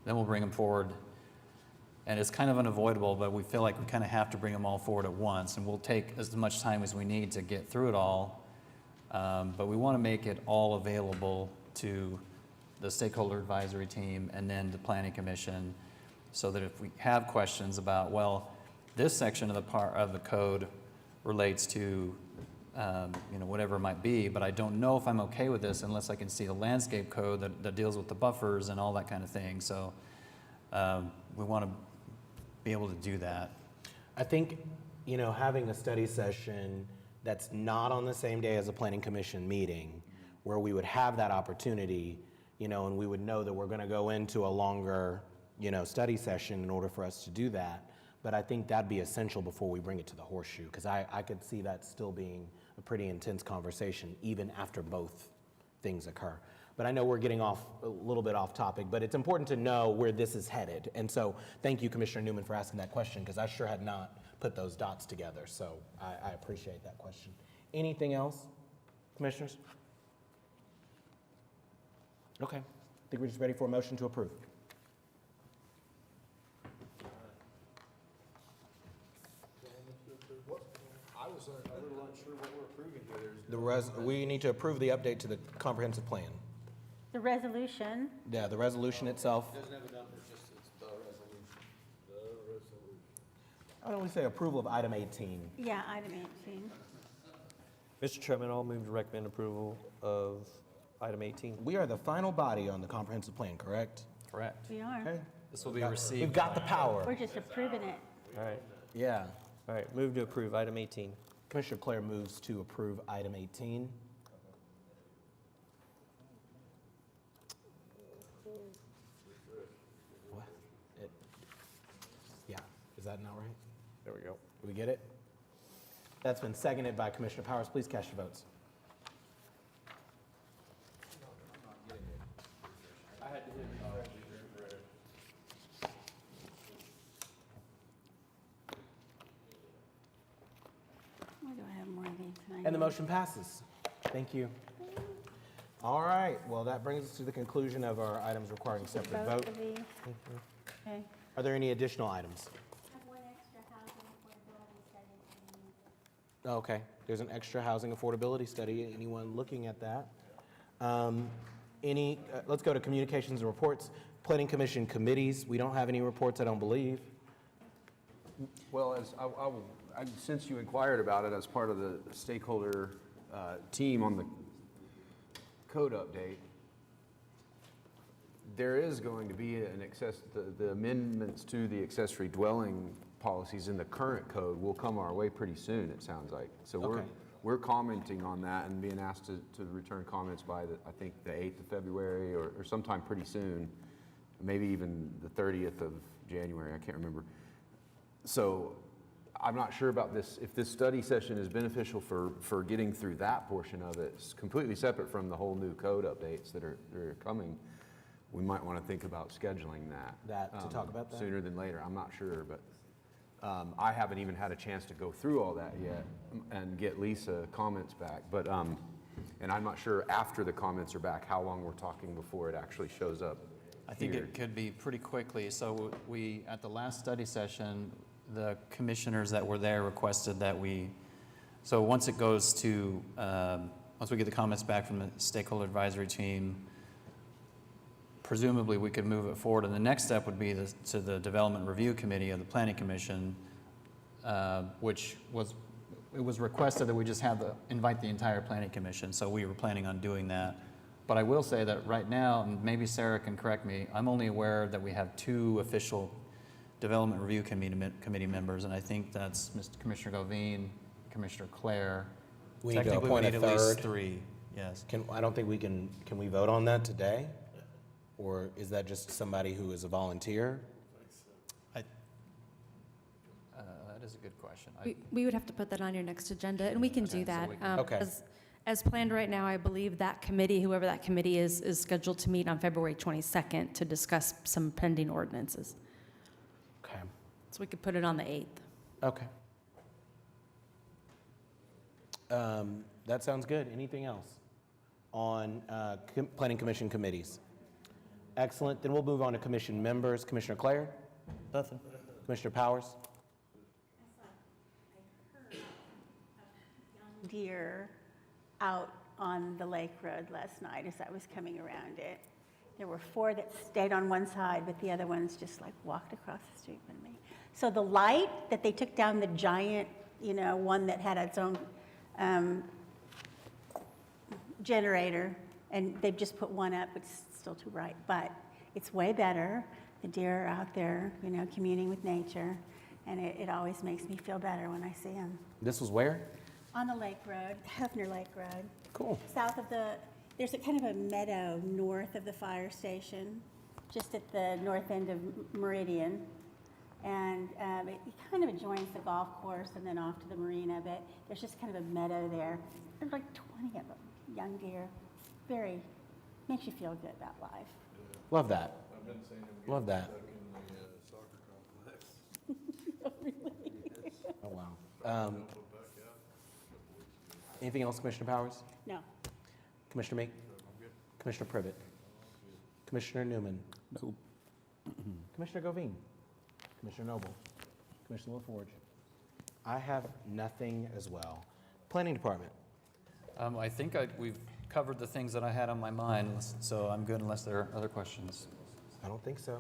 Then we'll bring them forward. And it's kind of unavoidable, but we feel like we kind of have to bring them all forward at once, and we'll take as much time as we need to get through it all. But we want to make it all available to the stakeholder advisory team and then the planning commission, so that if we have questions about, well, This section of the code relates to, whatever it might be, but I don't know if I'm okay with this unless I can see the landscape code that deals with the buffers and all that kind of thing. So we want to be able to do that. I think, having a study session that's not on the same day as a planning commission meeting, where we would have that opportunity, and we would know that we're going to go into a longer, study session in order for us to do that. But I think that'd be essential before we bring it to the horseshoe, because I could see that still being a pretty intense conversation even after both things occur. But I know we're getting a little bit off topic, but it's important to know where this is headed. And so thank you, Commissioner Newman, for asking that question, because I sure had not put those dots together. So I appreciate that question. Anything else, commissioners? Okay, I think we're just ready for a motion to approve. I was a little unsure what we're approving here. We need to approve the update to the comprehensive plan. The resolution, Yeah, the resolution itself. Doesn't have a number, it's the resolution. Why don't we say approval of item 18? yeah, item 18. Mr. Chairman, I'll move to recommend approval of item 18. We are the final body on the comprehensive plan, correct? Correct. We are. Okay. This will be received. We've got the power. We're just approving it. All right. Yeah. All right, move to approve item 18. Commissioner Claire moves to approve item 18. What? Yeah, is that not right? There we go. Do we get it? That's been seconded by Commissioner Powers. Please cast your votes. Why do I have more of these than I And the need? motion passes. Thank you. All right, well, that brings us to the conclusion of our items requiring separate Both vote. of these? Okay. Are there any additional items? Okay, there's an extra housing affordability study. Anyone looking at that? Let's go to communications and reports. Planning Commission committees, we don't have any reports, I don't believe. Well, since you inquired about it as part of the stakeholder team on the code update, there is going to be the amendments to the accessory dwelling policies in the current code will come our way pretty soon, it sounds like. So Okay. we're commenting on that and being asked to return comments by I think the 8th of February or sometime pretty soon, maybe even the 30th of January, I can't remember. So I'm not sure about this, if this study session is beneficial for getting through that portion of it. It's completely separate from the whole new code updates that are coming. We might want to think about scheduling that. To talk about that? Sooner than later, I'm not sure, but I haven't even had a chance to go through all that yet and get Lisa comments back. But, and I'm not sure after the comments are back, how long we're talking before it actually shows up. I think here. it could be pretty quickly. So at the last study session, the commissioners that were there requested that so once it goes to, once we get the comments back from the stakeholder advisory team, presumably we could move it forward. And the next step would be to the Development Review Committee of the Planning Commission, which it was requested that we just invite the entire Planning Commission. So we were planning on doing that. But I will say that right now, and maybe Sarah can correct me, I'm only aware that we have 2 official Development Review Committee members, and I think that's Mr. Commissioner Govine, Commissioner Claire. We need to Technically, appoint we a need at least third. 3, yes. I don't think can we vote on that today? Or is that just somebody who is a volunteer? That is a good question. We would have to put that on your next agenda, and we can do that. Okay. As planned right now, I believe that committee, whoever that committee is scheduled to meet on February 22nd to discuss some pending ordinances. Okay. So we could put it on the 8th. Okay. That sounds good. Anything else on Planning Commission committees? Excellent. Then we'll move on to commission members. Commissioner Claire? Nothing. Commissioner Powers? Deer out on the lake road last night as I was coming around it. There were 4 that stayed on one side, but the other ones just like walked across the street with me. So the light that they took down, the giant, one that had its own generator, and they've just put one up, it's still too bright, but it's way better. The deer are out there, communing with nature, and it always makes me feel better when I see them. This was where? On the Lake Road, Hefner Lake Road. Cool. South of there's a kind of a meadow north of the fire station, just at the north end of Meridian. And it kind of adjoins the golf course and then off to the marina, but there's just kind of a meadow there. There's like 20 of them, young deer. Makes you feel good about life. Love that. Love that. Oh, wow. Anything else, Commissioner Powers? No. Commissioner Meek? Commissioner Privet? Commissioner Newman? Nope. Commissioner Govine? Commissioner Noble? Commissioner LaForge? I have nothing as well. Planning Department? I think we've covered the things that I had on my mind, so I'm good unless there are other questions. I don't think so.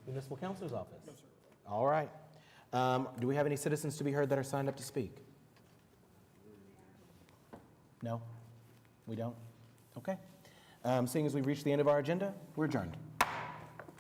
Municipal Counselor's Office? No, sir. All right. Do we have any citizens to be heard that are signed up to speak? No? We don't? Okay. Seeing as we've reached the end of our agenda, we're adjourned.